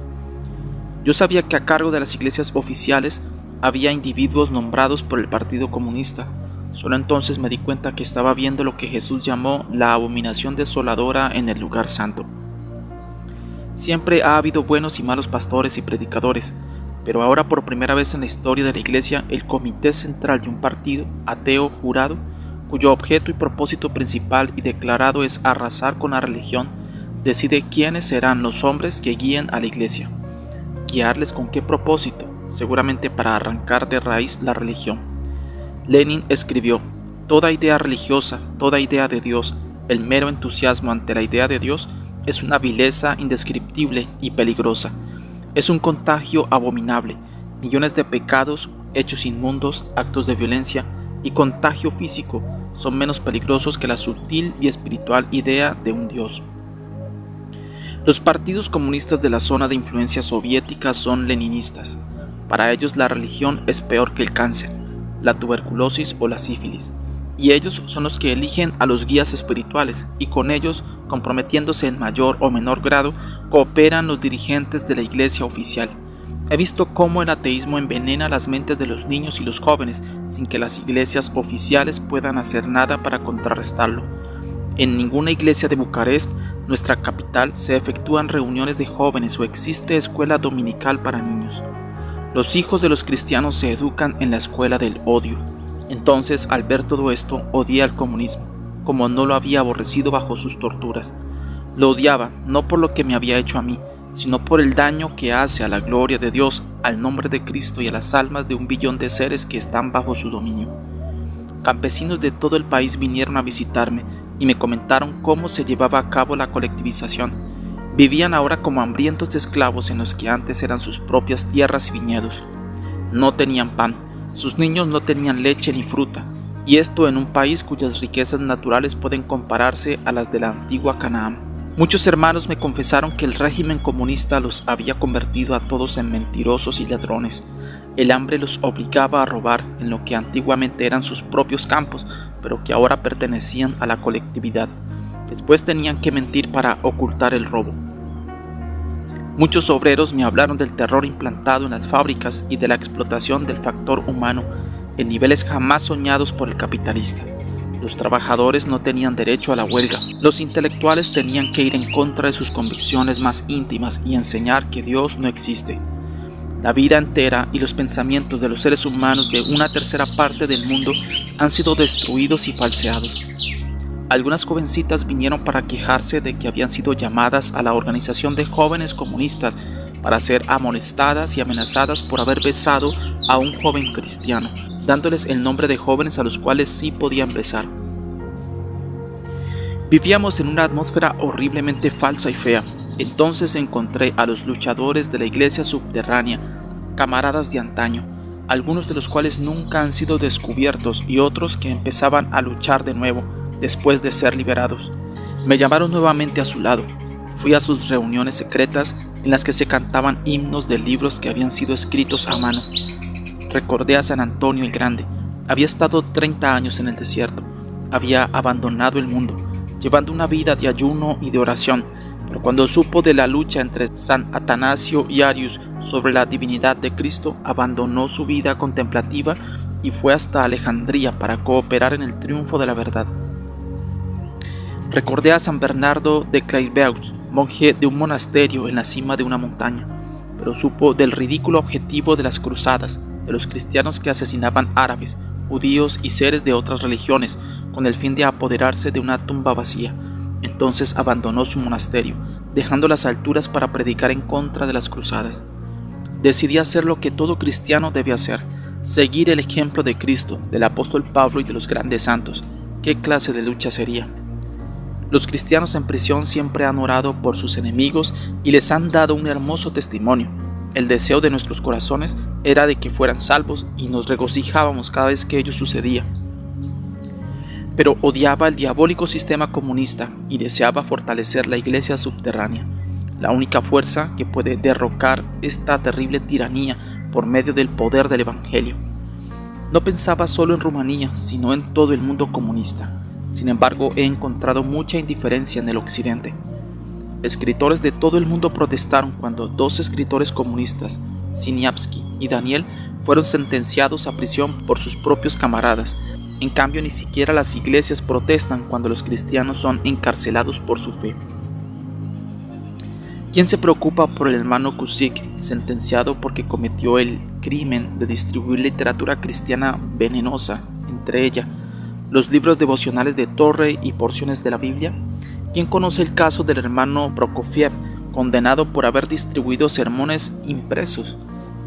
Yo sabía que a cargo de las iglesias oficiales había individuos nombrados por el Partido Comunista. Solo entonces me di cuenta que estaba viendo lo que Jesús llamó la abominación desoladora en el lugar santo. Siempre ha habido buenos y malos pastores y predicadores, pero ahora por primera vez en la historia de la iglesia, el comité central de un partido ateo jurado, cuyo objeto y propósito principal y declarado es arrasar con la religión, decide quiénes serán los hombres que guíen a la iglesia. ¿Guiarles con qué propósito? Seguramente para arrancar de raíz la religión. Lenin escribió: toda idea religiosa, toda idea de Dios, el mero entusiasmo ante la idea de Dios, es una vileza indescriptible y peligrosa. Es un contagio abominable. Millones de pecados, hechos inmundos, actos de violencia y contagio físico son menos peligrosos que la sutil y espiritual idea de un Dios. Los partidos comunistas de la zona de influencia soviética son leninistas. Para ellos la religión es peor que el cáncer, la tuberculosis o la sífilis. Y ellos son los que eligen a los guías espirituales y con ellos, comprometiéndose en mayor o menor grado, cooperan los dirigentes de la iglesia oficial. He visto cómo el ateísmo envenena las mentes de los niños y los jóvenes sin que las iglesias oficiales puedan hacer nada para contrarrestarlo. En ninguna iglesia de Bucarest, nuestra capital, se efectúan reuniones de jóvenes o existe escuela dominical para niños. Los hijos de los cristianos se educan en la escuela del odio. Entonces, al ver todo esto, odié al comunismo, como no lo había aborrecido bajo sus torturas. Lo odiaba, no por lo que me había hecho a mí, sino por el daño que hace a la gloria de Dios, al nombre de Cristo y a las almas de 1 billón de seres que están bajo su dominio. Campesinos de todo el país vinieron a visitarme y me comentaron cómo se llevaba a cabo la colectivización. Vivían ahora como hambrientos esclavos en los que antes eran sus propias tierras y viñedos. No tenían pan. Sus niños no tenían leche ni fruta, y esto en un país cuyas riquezas naturales pueden compararse a las de la antigua Canaán. Muchos hermanos me confesaron que el régimen comunista los había convertido a todos en mentirosos y ladrones. El hambre los obligaba a robar en lo que antiguamente eran sus propios campos, pero que ahora pertenecían a la colectividad. Después tenían que mentir para ocultar el robo. Muchos obreros me hablaron del terror implantado en las fábricas y de la explotación del factor humano en niveles jamás soñados por el capitalista. Los trabajadores no tenían derecho a la huelga. Los intelectuales tenían que ir en contra de sus convicciones más íntimas y enseñar que Dios no existe. La vida entera y los pensamientos de los seres humanos de una tercera parte del mundo han sido destruidos y falseados. Algunas jovencitas vinieron para quejarse de que habían sido llamadas a la organización de jóvenes comunistas para ser amonestadas y amenazadas por haber besado a un joven cristiano, dándoles el nombre de jóvenes a los cuales sí podían besar. Vivíamos en una atmósfera horriblemente falsa y fea. Entonces encontré a los luchadores de la iglesia subterránea, camaradas de antaño, algunos de los cuales nunca han sido descubiertos y otros que empezaban a luchar de nuevo después de ser liberados. Me llamaron nuevamente a su lado. Fui a sus reuniones secretas en las que se cantaban himnos de libros que habían sido escritos a mano. Recordé a San Antonio el Grande. Había estado 30 años en el desierto. Había abandonado el mundo, llevando una vida de ayuno y de oración, pero cuando supo de la lucha entre San Atanasio y Arius sobre la divinidad de Cristo, abandonó su vida contemplativa y fue hasta Alejandría para cooperar en el triunfo de la verdad. Recordé a San Bernardo de Clairvaux, monje de un monasterio en la cima de una montaña, pero supo del ridículo objetivo de las cruzadas, de los cristianos que asesinaban árabes, judíos y seres de otras religiones, con el fin de apoderarse de una tumba vacía. Entonces abandonó su monasterio, dejando las alturas para predicar en contra de las cruzadas. Decidí hacer lo que todo cristiano debe hacer, seguir el ejemplo de Cristo, del apóstol Pablo y de los grandes santos. ¿Qué clase de lucha sería? Los cristianos en prisión siempre han orado por sus enemigos y les han dado un hermoso testimonio. El deseo de nuestros corazones era de que fueran salvos y nos regocijábamos cada vez que ello sucedía. Pero odiaba el diabólico sistema comunista y deseaba fortalecer la iglesia subterránea, la única fuerza que puede derrocar esta terrible tiranía por medio del poder del Evangelio. No pensaba solo en Rumanía, sino en todo el mundo comunista. Sin embargo, he encontrado mucha indiferencia en el occidente. Escritores de todo el mundo protestaron cuando 2 escritores comunistas, Siniavsky y Daniel, fueron sentenciados a prisión por sus propios camaradas. En cambio, ni siquiera las iglesias protestan cuando los cristianos son encarcelados por su fe. ¿Quién se preocupa por el hermano Kusik, sentenciado porque cometió el crimen de distribuir literatura cristiana venenosa, entre ella los libros devocionales de Torrey y porciones de la Biblia? ¿Quién conoce el caso del hermano Prokofiev, condenado por haber distribuido sermones impresos?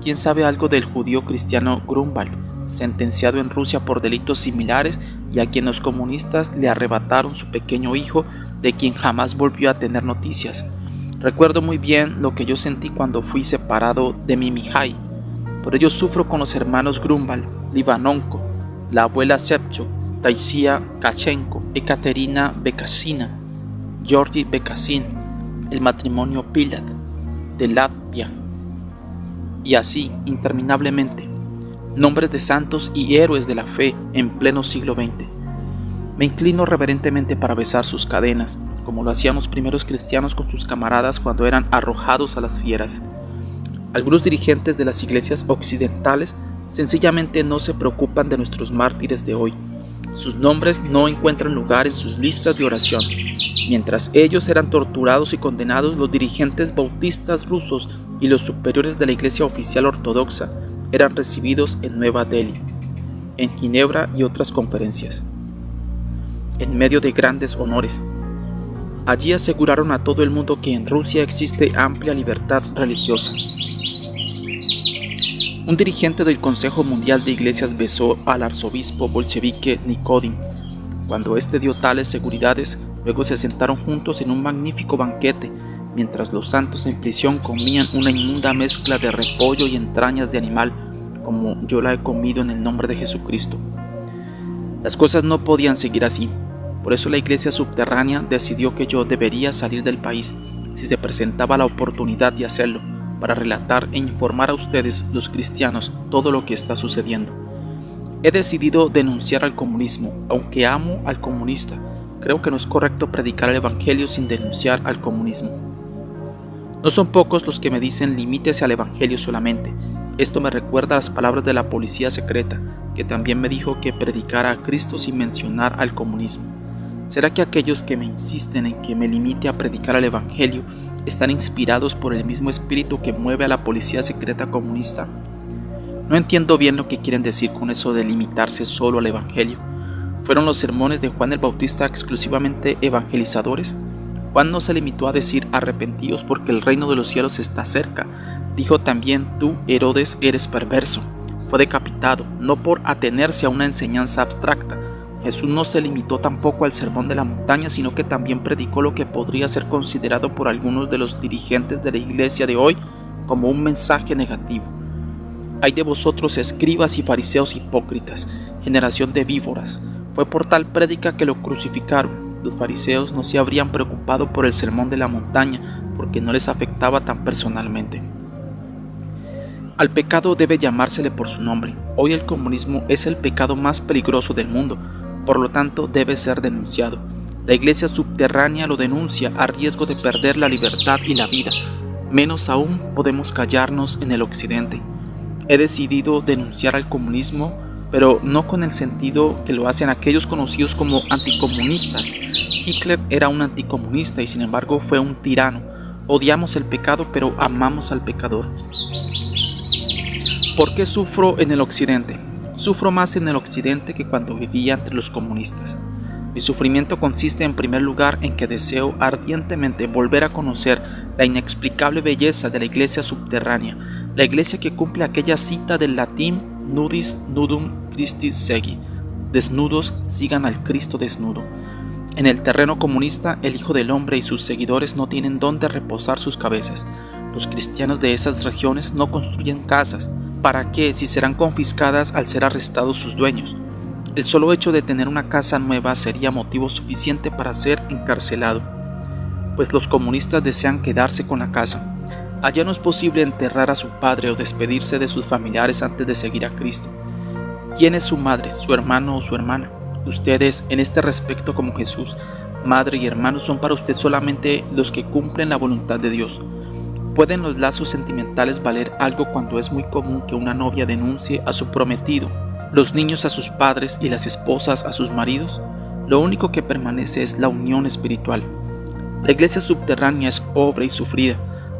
¿Quién sabe algo del judío cristiano Grunwald, sentenciado en Rusia por delitos similares y a quien los comunistas le arrebataron su pequeño hijo, de quien jamás volvió a tener noticias? Recuerdo muy bien lo que yo sentí cuando fui separado de mi Mihai. Por ello sufro con los hermanos Grunwald, Livanonko, la abuela Shevchuk, Taisia Kachenko, Ekaterina Bekasina, Georgi Bekasin, el matrimonio Pilat, de Latvia, y así interminablemente, nombres de santos y héroes de la fe en pleno siglo XX. Me inclino reverentemente para besar sus cadenas, como lo hacían los primeros cristianos con sus camaradas cuando eran arrojados a las fieras. Algunos dirigentes de las iglesias occidentales sencillamente no se preocupan de nuestros mártires de hoy. Sus nombres no encuentran lugar en sus listas de oración. Mientras ellos eran torturados y condenados, los dirigentes bautistas rusos y los superiores de la iglesia oficial ortodoxa eran recibidos en Nueva Delhi, en Ginebra y otras conferencias, en medio de grandes honores. Allí aseguraron a todo el mundo que en Rusia existe amplia libertad religiosa. Un dirigente del Consejo Mundial de Iglesias besó al arzobispo bolchevique Nikodin. Cuando éste dio tales seguridades, luego se sentaron juntos en un magnífico banquete, mientras los santos en prisión comían una inmunda mezcla de repollo y entrañas de animal, como yo la he comido en el nombre de Jesucristo. Las cosas no podían seguir así. Por eso la iglesia subterránea decidió que yo debería salir del país, si se presentaba la oportunidad de hacerlo, para relatar e informar a ustedes, los cristianos, todo lo que está sucediendo. He decidido denunciar al comunismo, aunque amo al comunista. Creo que no es correcto predicar el evangelio sin denunciar al comunismo. No son pocos los que me dicen limítese al evangelio solamente. Esto me recuerda a las palabras de la policía secreta, que también me dijo que predicara a Cristo sin mencionar al comunismo. ¿Será que aquellos que me insisten en que me limite a predicar el Evangelio están inspirados por el mismo espíritu que mueve a la policía secreta comunista? No entiendo bien lo que quieren decir con eso de limitarse solo al Evangelio. ¿Fueron los sermones de Juan el Bautista exclusivamente evangelizadores? Juan no se limitó a decir arrepentíos porque el reino de los cielos está cerca. Dijo también: tú, Herodes, eres perverso. Fue decapitado, no por atenerse a una enseñanza abstracta. Jesús no se limitó tampoco al sermón de la montaña, sino que también predicó lo que podría ser considerado por algunos de los dirigentes de la iglesia de hoy como un mensaje negativo. Ay de vosotros, escribas y fariseos hipócritas, generación de víboras. Fue por tal prédica que lo crucificaron. Los fariseos no se habrían preocupado por el sermón de la montaña, porque no les afectaba tan personalmente. Al pecado debe llamársele por su nombre. Hoy el comunismo es el pecado más peligroso del mundo, por lo tanto debe ser denunciado. La iglesia subterránea lo denuncia a riesgo de perder la libertad y la vida. Menos aún podemos callarnos en el occidente. He decidido denunciar al comunismo, pero no con el sentido que lo hacen aquellos conocidos como anticomunistas. Hitler era un anticomunista y sin embargo fue un tirano. Odiamos el pecado, pero amamos al pecador. ¿Por qué sufro en el occidente? Sufro más en el occidente que cuando vivía entre los comunistas. Mi sufrimiento consiste en primer lugar en que deseo ardientemente volver a conocer la inexplicable belleza de la iglesia subterránea, la iglesia que cumple aquella cita del latín nudis nudum Christi segui, desnudos sigan al Cristo desnudo. En el terreno comunista, el Hijo del Hombre y sus seguidores no tienen dónde reposar sus cabezas. Los cristianos de esas regiones no construyen casas. ¿Para qué si serán confiscadas al ser arrestados sus dueños? El solo hecho de tener una casa nueva sería motivo suficiente para ser encarcelado, pues los comunistas desean quedarse con la casa. Allá no es posible enterrar a su padre o despedirse de sus familiares antes de seguir a Cristo. ¿Quién es su madre, su hermano o su hermana? Ustedes, en este respecto como Jesús, madre y hermano son para usted solamente los que cumplen la voluntad de Dios. ¿Pueden los lazos sentimentales valer algo cuando es muy común que una novia denuncie a su prometido, los niños a sus padres y las esposas a sus maridos? Lo único que permanece es la unión espiritual. La iglesia subterránea es pobre y sufrida,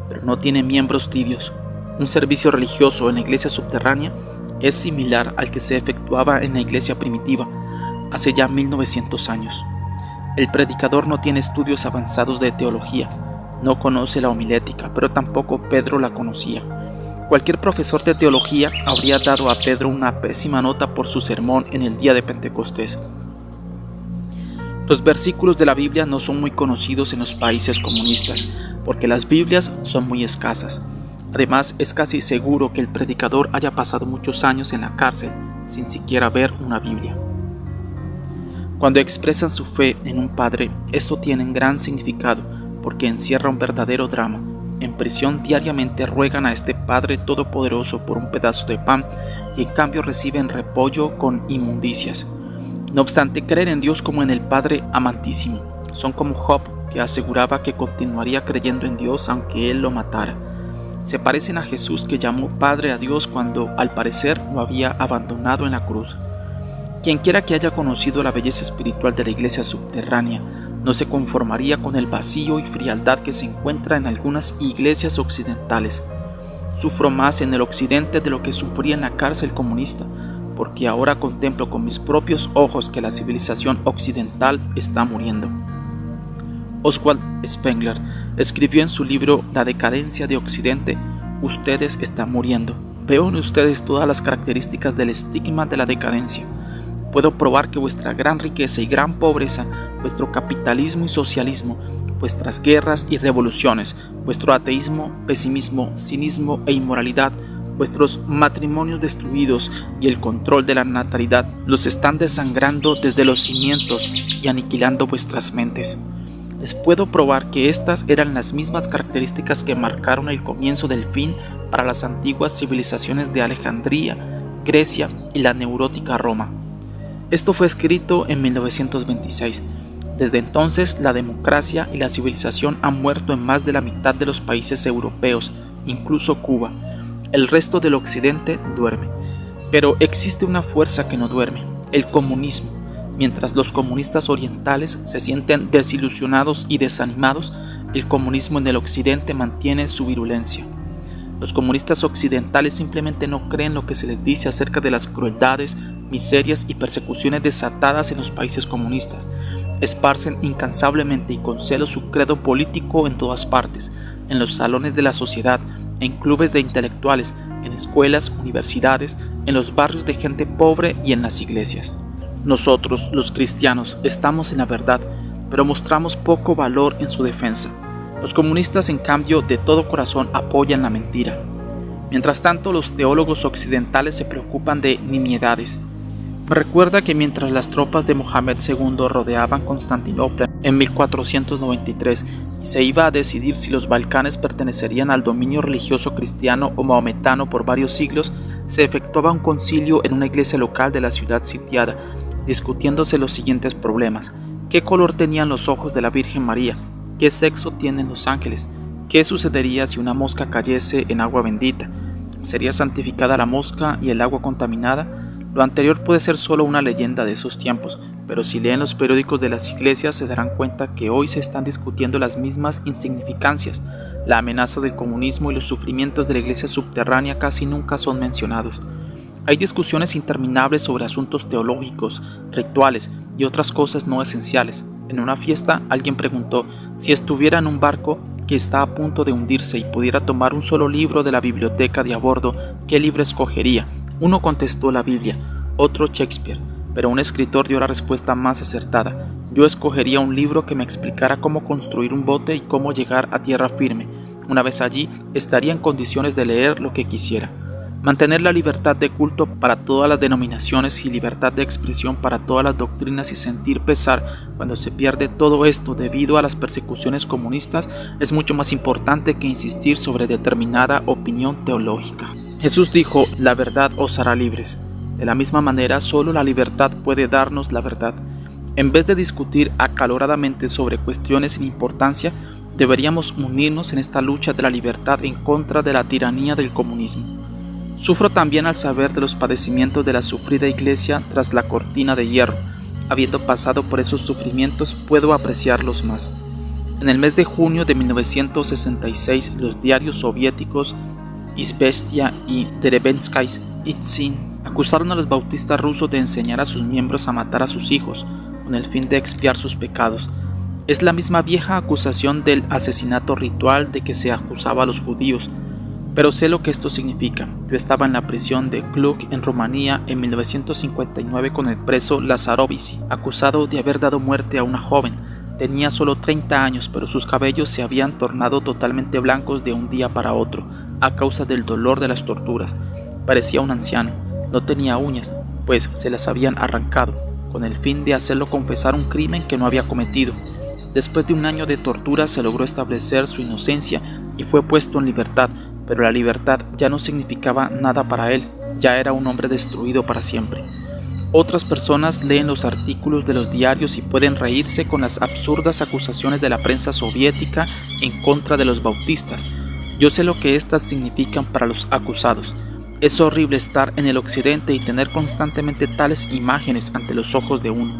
pero no tiene miembros tibios. Un servicio religioso en la iglesia subterránea es similar al que se efectuaba en la iglesia primitiva, hace ya 1900 años. El predicador no tiene estudios avanzados de teología, no conoce la homilética, pero tampoco Pedro la conocía. Cualquier profesor de teología habría dado a Pedro una pésima nota por su sermón en el día de Pentecostés. Los versículos de la Biblia no son muy conocidos en los países comunistas, porque las Biblias son muy escasas. Además, es casi seguro que el predicador haya pasado muchos años en la cárcel sin siquiera ver una Biblia. Cuando expresan su fe en un padre, esto tiene un gran significado, porque encierra un verdadero drama. En prisión diariamente ruegan a este Padre Todopoderoso por un pedazo de pan y en cambio reciben repollo con inmundicias. No obstante, creen en Dios como en el Padre amantísimo. Son como Job, que aseguraba que continuaría creyendo en Dios aunque Él lo matara. Se parecen a Jesús, que llamó Padre a Dios cuando al parecer lo había abandonado en la cruz. Quienquiera que haya conocido la belleza espiritual de la iglesia subterránea no se conformaría con el vacío y frialdad que se encuentra en algunas iglesias occidentales. Sufro más en el occidente de lo que sufría en la cárcel comunista, porque ahora contemplo con mis propios ojos que la civilización occidental está muriendo. Oswald Spengler escribió en su libro La decadencia de Occidente: ustedes están muriendo. Veo en ustedes todas las características del estigma de la decadencia. Puedo probar que vuestra gran riqueza y gran pobreza, vuestro capitalismo y socialismo, vuestras guerras y revoluciones, vuestro ateísmo, pesimismo, cinismo e inmoralidad, vuestros matrimonios destruidos y el control de la natalidad los están desangrando desde los cimientos y aniquilando vuestras mentes. Les puedo probar que estas eran las mismas características que marcaron el comienzo del fin para las antiguas civilizaciones de Alejandría, Grecia y la neurótica Roma. Esto fue escrito en 1926. Desde entonces, la democracia y la civilización han muerto en más de la mitad de los países europeos, incluso Cuba. El resto del occidente duerme. Pero existe una fuerza que no duerme, el comunismo. Mientras los comunistas orientales se sienten desilusionados y desanimados, el comunismo en el occidente mantiene su virulencia. Los comunistas occidentales simplemente no creen lo que se les dice acerca de las crueldades, miserias y persecuciones desatadas en los países comunistas. Esparcen incansablemente y con celo su credo político en todas partes, en los salones de la sociedad, en clubes de intelectuales, en escuelas, universidades, en los barrios de gente pobre y en las iglesias. Nosotros, los cristianos, estamos en la verdad, pero mostramos poco valor en su defensa. Los comunistas, en cambio, de todo corazón apoyan la mentira. Mientras tanto, los teólogos occidentales se preocupan de nimiedades. Me recuerda que mientras las tropas de Mohamed II rodeaban Constantinopla en 1493 y se iba a decidir si los Balcanes pertenecerían al dominio religioso cristiano o maometano por varios siglos, se efectuaba un concilio en una iglesia local de la ciudad sitiada, discutiéndose los siguientes problemas: ¿qué color tenían los ojos de la Virgen María? ¿Qué sexo tienen los ángeles? ¿Qué sucedería si una mosca cayese en agua bendita? ¿Sería santificada la mosca y el agua contaminada? Lo anterior puede ser solo una leyenda de esos tiempos, pero si leen los periódicos de las iglesias se darán cuenta que hoy se están discutiendo las mismas insignificancias. La amenaza del comunismo y los sufrimientos de la iglesia subterránea casi nunca son mencionados. Hay discusiones interminables sobre asuntos teológicos, rituales y otras cosas no esenciales. En una fiesta alguien preguntó: si estuviera en un barco que está a punto de hundirse y pudiera tomar un solo libro de la biblioteca de a bordo, ¿qué libro escogería? Uno contestó la Biblia, otro Shakespeare, pero un escritor dio la respuesta más acertada: yo escogería un libro que me explicara cómo construir un bote y cómo llegar a tierra firme. Una vez allí, estaría en condiciones de leer lo que quisiera. Mantener la libertad de culto para todas las denominaciones y libertad de expresión para todas las doctrinas y sentir pesar cuando se pierde todo esto debido a las persecuciones comunistas es mucho más importante que insistir sobre determinada opinión teológica. Jesús dijo: la verdad os hará libres. De la misma manera, solo la libertad puede darnos la verdad. En vez de discutir acaloradamente sobre cuestiones sin importancia, deberíamos unirnos en esta lucha de la libertad en contra de la tiranía del comunismo. Sufro también al saber de los padecimientos de la sufrida iglesia tras la cortina de hierro. Habiendo pasado por esos sufrimientos, puedo apreciarlos más. En el mes de junio de 1966, los diarios soviéticos Izvestia y Derevenskaya Istin acusaron a los bautistas rusos de enseñar a sus miembros a matar a sus hijos, con el fin de expiar sus pecados. Es la misma vieja acusación del asesinato ritual de que se acusaba a los judíos. Pero sé lo que esto significa. Yo estaba en la prisión de Cluj en Rumanía en 1959 con el preso Lazarovici, acusado de haber dado muerte a una joven. Tenía solo 30 años, pero sus cabellos se habían tornado totalmente blancos de un día para otro, a causa del dolor de las torturas. Parecía un anciano. No tenía uñas, pues se las habían arrancado, con el fin de hacerlo confesar un crimen que no había cometido. Después de un año de tortura se logró establecer su inocencia y fue puesto en libertad, pero la libertad ya no significaba nada para él, ya era un hombre destruido para siempre. Otras personas leen los artículos de los diarios y pueden reírse con las absurdas acusaciones de la prensa soviética en contra de los bautistas. Yo sé lo que éstas significan para los acusados. Es horrible estar en el occidente y tener constantemente tales imágenes ante los ojos de uno.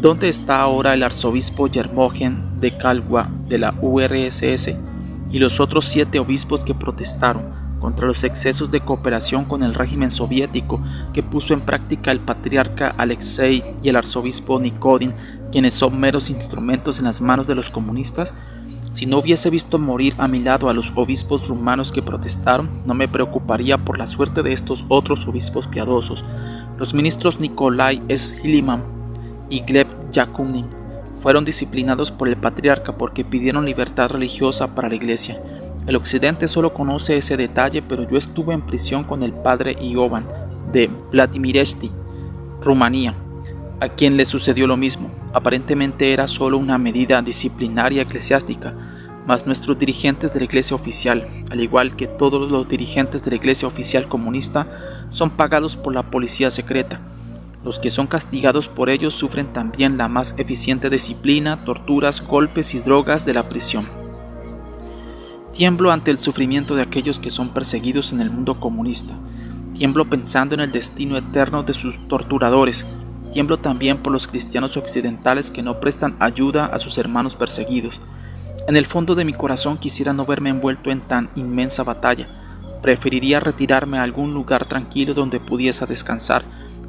¿Dónde está ahora el arzobispo Yermogen de Calwa de la URSS y los otros 7 obispos que protestaron contra los excesos de cooperación con el régimen soviético que puso en práctica el patriarca Alexei y el arzobispo Nikodin, quienes son meros instrumentos en las manos de los comunistas? Si no hubiese visto morir a mi lado a los obispos rumanos que protestaron, no me preocuparía por la suerte de estos otros obispos piadosos. Los ministros Nikolai Sliman y Gleb Yakunin fueron disciplinados por el patriarca porque pidieron libertad religiosa para la iglesia. El occidente solo conoce ese detalle, pero yo estuve en prisión con el padre Iovan de Vladimiresti, Rumanía, a quien le sucedió lo mismo. Aparentemente era solo una medida disciplinaria eclesiástica, mas nuestros dirigentes de la iglesia oficial, al igual que todos los dirigentes de la iglesia oficial comunista, son pagados por la policía secreta. Los que son castigados por ellos sufren también la más eficiente disciplina, torturas, golpes y drogas de la prisión. Tiemblo ante el sufrimiento de aquellos que son perseguidos en el mundo comunista. Tiemblo pensando en el destino eterno de sus torturadores. Tiemblo también por los cristianos occidentales que no prestan ayuda a sus hermanos perseguidos. En el fondo de mi corazón quisiera no verme envuelto en tan inmensa batalla. Preferiría retirarme a algún lugar tranquilo donde pudiese descansar,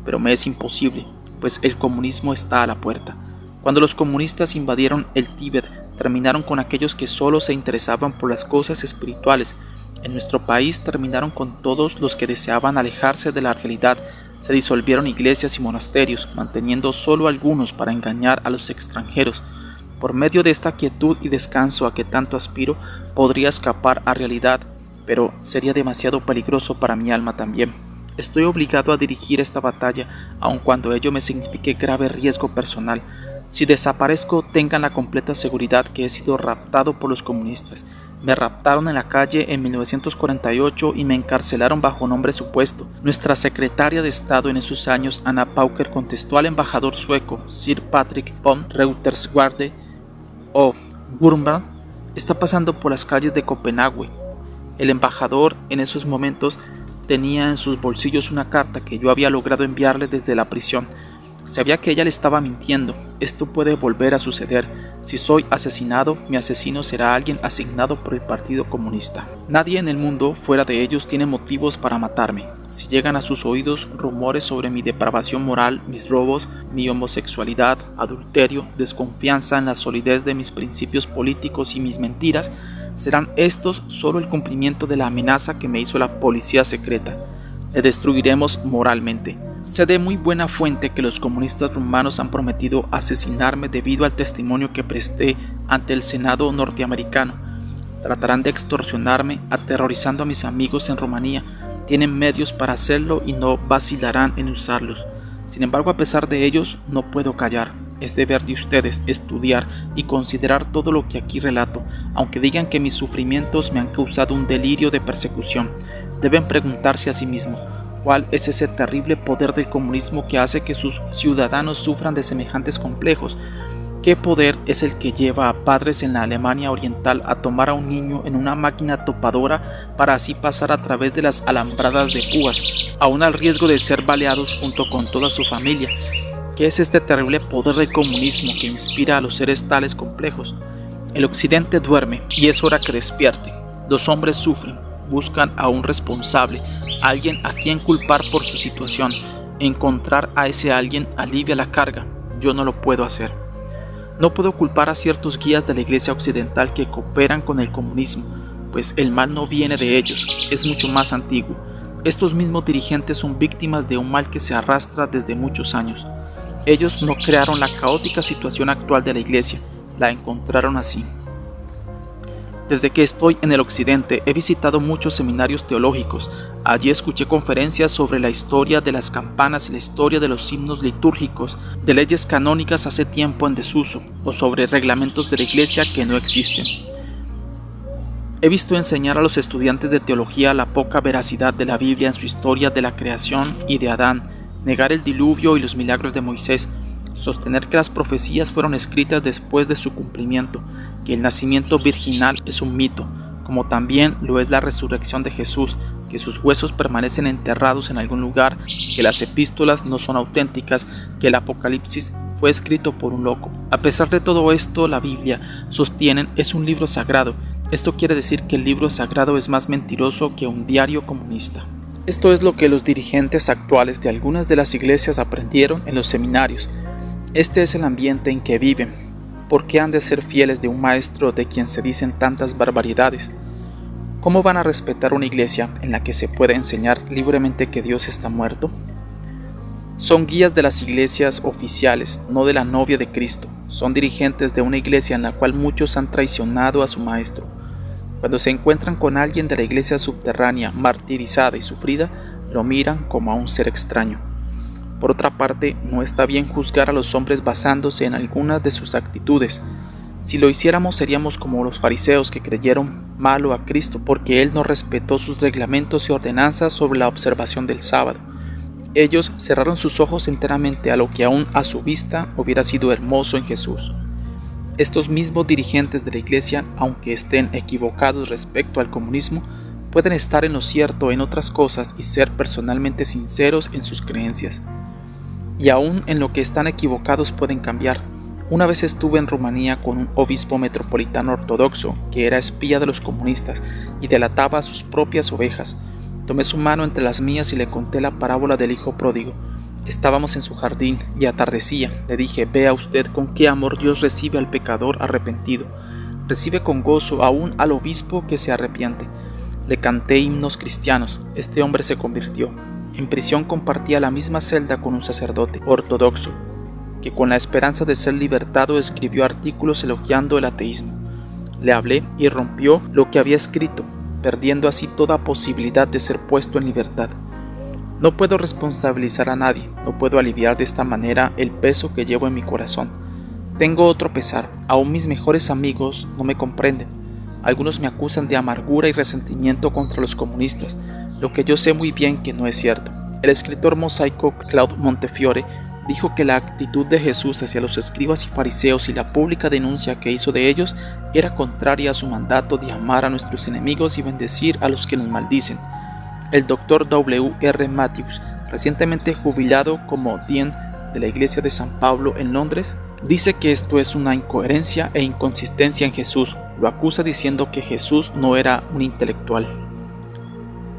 pero me es imposible, pues el comunismo está a la puerta. Cuando los comunistas invadieron el Tíbet, terminaron con aquellos que solo se interesaban por las cosas espirituales. En nuestro país terminaron con todos los que deseaban alejarse de la realidad. Se disolvieron iglesias y monasterios, manteniendo solo algunos para engañar a los extranjeros. Por medio de esta quietud y descanso a que tanto aspiro, podría escapar a realidad, pero sería demasiado peligroso para mi alma también. Estoy obligado a dirigir esta batalla, aun cuando ello me signifique grave riesgo personal. Si desaparezco, tengan la completa seguridad que he sido raptado por los comunistas. Me raptaron en la calle en 1948 y me encarcelaron bajo nombre supuesto. Nuestra secretaria de Estado en esos años, Anna Pauker, contestó al embajador sueco, Sir Patrick von Reuterswärde o Gurbrand, está pasando por las calles de Copenhague. El embajador en esos momentos tenía en sus bolsillos una carta que yo había logrado enviarle desde la prisión. Sabía que ella le estaba mintiendo. Esto puede volver a suceder. Si soy asesinado, mi asesino será alguien asignado por el Partido Comunista. Nadie en el mundo, fuera de ellos, tiene motivos para matarme. Si llegan a sus oídos rumores sobre mi depravación moral, mis robos, mi homosexualidad, adulterio, desconfianza en la solidez de mis principios políticos y mis mentiras, serán estos solo el cumplimiento de la amenaza que me hizo la policía secreta. Le destruiremos moralmente. Sé de muy buena fuente que los comunistas rumanos han prometido asesinarme debido al testimonio que presté ante el Senado norteamericano. Tratarán de extorsionarme, aterrorizando a mis amigos en Rumanía. Tienen medios para hacerlo y no vacilarán en usarlos. Sin embargo, a pesar de ellos, no puedo callar. Es deber de ustedes estudiar y considerar todo lo que aquí relato, aunque digan que mis sufrimientos me han causado un delirio de persecución. Deben preguntarse a sí mismos, ¿cuál es ese terrible poder del comunismo que hace que sus ciudadanos sufran de semejantes complejos? ¿Qué poder es el que lleva a padres en la Alemania Oriental a tomar a un niño en una máquina topadora para así pasar a través de las alambradas de púas, aún al riesgo de ser baleados junto con toda su familia? ¿Qué es este terrible poder del comunismo que inspira a los seres tales complejos? El occidente duerme y es hora que despierte. Los hombres sufren, buscan a un responsable, alguien a quien culpar por su situación. Encontrar a ese alguien alivia la carga. Yo no lo puedo hacer. No puedo culpar a ciertos guías de la Iglesia Occidental que cooperan con el comunismo, pues el mal no viene de ellos, es mucho más antiguo. Estos mismos dirigentes son víctimas de un mal que se arrastra desde muchos años. Ellos no crearon la caótica situación actual de la Iglesia, la encontraron así. Desde que estoy en el occidente he visitado muchos seminarios teológicos. Allí escuché conferencias sobre la historia de las campanas y la historia de los himnos litúrgicos, de leyes canónicas hace tiempo en desuso, o sobre reglamentos de la Iglesia que no existen. He visto enseñar a los estudiantes de teología la poca veracidad de la Biblia en su historia de la creación y de Adán, negar el diluvio y los milagros de Moisés, sostener que las profecías fueron escritas después de su cumplimiento, que el nacimiento virginal es un mito, como también lo es la resurrección de Jesús, que sus huesos permanecen enterrados en algún lugar, que las epístolas no son auténticas, que el Apocalipsis fue escrito por un loco. A pesar de todo esto, la Biblia, sostienen, es un libro sagrado. Esto quiere decir que el libro sagrado es más mentiroso que un diario comunista. Esto es lo que los dirigentes actuales de algunas de las iglesias aprendieron en los seminarios. Este es el ambiente en que viven. ¿Por qué han de ser fieles de un maestro de quien se dicen tantas barbaridades? ¿Cómo van a respetar una iglesia en la que se puede enseñar libremente que Dios está muerto? Son guías de las iglesias oficiales, no de la novia de Cristo. Son dirigentes de una iglesia en la cual muchos han traicionado a su maestro. Cuando se encuentran con alguien de la iglesia subterránea, martirizada y sufrida, lo miran como a un ser extraño. Por otra parte, no está bien juzgar a los hombres basándose en algunas de sus actitudes. Si lo hiciéramos seríamos como los fariseos que creyeron malo a Cristo porque Él no respetó sus reglamentos y ordenanzas sobre la observación del sábado. Ellos cerraron sus ojos enteramente a lo que aún a su vista hubiera sido hermoso en Jesús. Estos mismos dirigentes de la Iglesia, aunque estén equivocados respecto al comunismo, pueden estar en lo cierto en otras cosas y ser personalmente sinceros en sus creencias. Y aún en lo que están equivocados pueden cambiar. Una vez estuve en Rumanía con un obispo metropolitano ortodoxo que era espía de los comunistas y delataba a sus propias ovejas. Tomé su mano entre las mías y le conté la parábola del hijo pródigo. Estábamos en su jardín y atardecía. Le dije: vea usted con qué amor Dios recibe al pecador arrepentido. Recibe con gozo aún al obispo que se arrepiente. Le canté himnos cristianos. Este hombre se convirtió. En prisión compartía la misma celda con un sacerdote ortodoxo, que con la esperanza de ser libertado escribió artículos elogiando el ateísmo. Le hablé y rompió lo que había escrito, perdiendo así toda posibilidad de ser puesto en libertad. No puedo responsabilizar a nadie, no puedo aliviar de esta manera el peso que llevo en mi corazón. Tengo otro pesar, aún mis mejores amigos no me comprenden. Algunos me acusan de amargura y resentimiento contra los comunistas, lo que yo sé muy bien que no es cierto. El escritor mosaico Claude Montefiore dijo que la actitud de Jesús hacia los escribas y fariseos y la pública denuncia que hizo de ellos era contraria a su mandato de amar a nuestros enemigos y bendecir a los que nos maldicen. El Dr. W. R. Matthews, recientemente jubilado como deán de la Iglesia de San Pablo en Londres, dice que esto es una incoherencia e inconsistencia en Jesús. Lo acusa diciendo que Jesús no era un intelectual.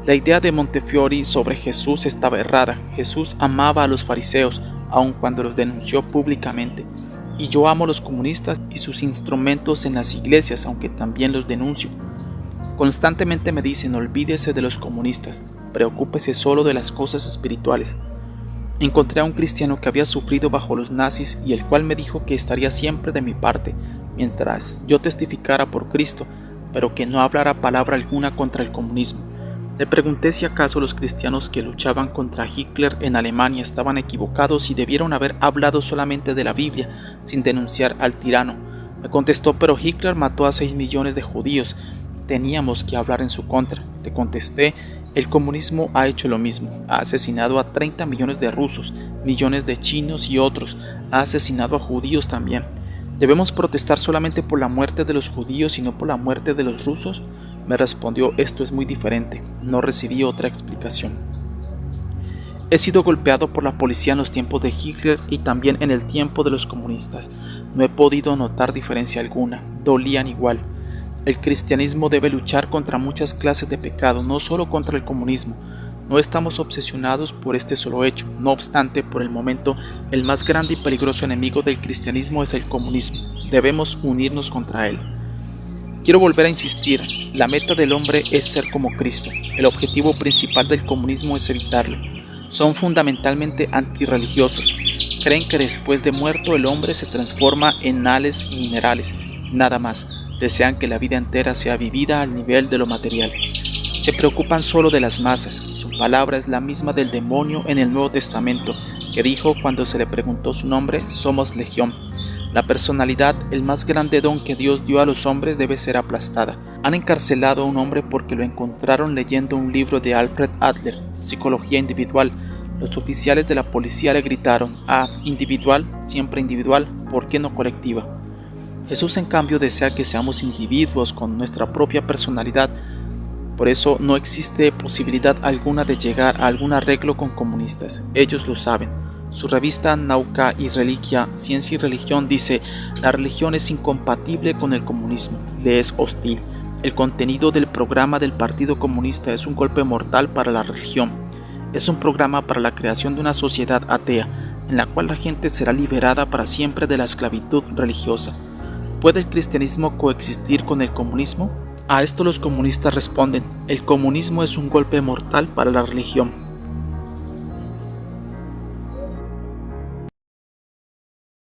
La idea de Montefiore sobre Jesús estaba errada. Jesús amaba a los fariseos, aun cuando los denunció públicamente. Y yo amo a los comunistas y sus instrumentos en las iglesias, aunque también los denuncio. Constantemente me dicen: olvídese de los comunistas, preocúpese solo de las cosas espirituales. Encontré a un cristiano que había sufrido bajo los nazis y el cual me dijo que estaría siempre de mi parte, mientras yo testificara por Cristo, pero que no hablara palabra alguna contra el comunismo. Le pregunté si acaso los cristianos que luchaban contra Hitler en Alemania estaban equivocados y debieron haber hablado solamente de la Biblia, sin denunciar al tirano. Me contestó: pero Hitler mató a 6 millones de judíos. Teníamos que hablar en su contra. Le contesté: el comunismo ha hecho lo mismo. Ha asesinado a 30 millones de rusos, millones de chinos y otros. Ha asesinado a judíos también. ¿Debemos protestar solamente por la muerte de los judíos y no por la muerte de los rusos? Me respondió: esto es muy diferente. No recibí otra explicación. He sido golpeado por la policía en los tiempos de Hitler y también en el tiempo de los comunistas. No he podido notar diferencia alguna. Dolían igual. El cristianismo debe luchar contra muchas clases de pecado, no solo contra el comunismo. No estamos obsesionados por este solo hecho. No obstante, por el momento, el más grande y peligroso enemigo del cristianismo es el comunismo. Debemos unirnos contra él. Quiero volver a insistir, la meta del hombre es ser como Cristo. El objetivo principal del comunismo es evitarlo. Son fundamentalmente antirreligiosos. Creen que después de muerto el hombre se transforma en nales y minerales, nada más. Desean que la vida entera sea vivida al nivel de lo material. Se preocupan solo de las masas. Su palabra es la misma del demonio en el Nuevo Testamento, que dijo cuando se le preguntó su nombre: somos legión. La personalidad, el más grande don que Dios dio a los hombres, debe ser aplastada. Han encarcelado a un hombre porque lo encontraron leyendo un libro de Alfred Adler, Psicología Individual. Los oficiales de la policía le gritaron: ah, individual, siempre individual, ¿por qué no colectiva? Jesús, en cambio, desea que seamos individuos con nuestra propia personalidad. Por eso no existe posibilidad alguna de llegar a algún arreglo con comunistas. Ellos lo saben. Su revista Nauka y Reliquia, Ciencia y Religión dice: la religión es incompatible con el comunismo, le es hostil. El contenido del programa del Partido Comunista es un golpe mortal para la religión. Es un programa para la creación de una sociedad atea, en la cual la gente será liberada para siempre de la esclavitud religiosa. ¿Puede el cristianismo coexistir con el comunismo? A esto los comunistas responden: el comunismo es un golpe mortal para la religión.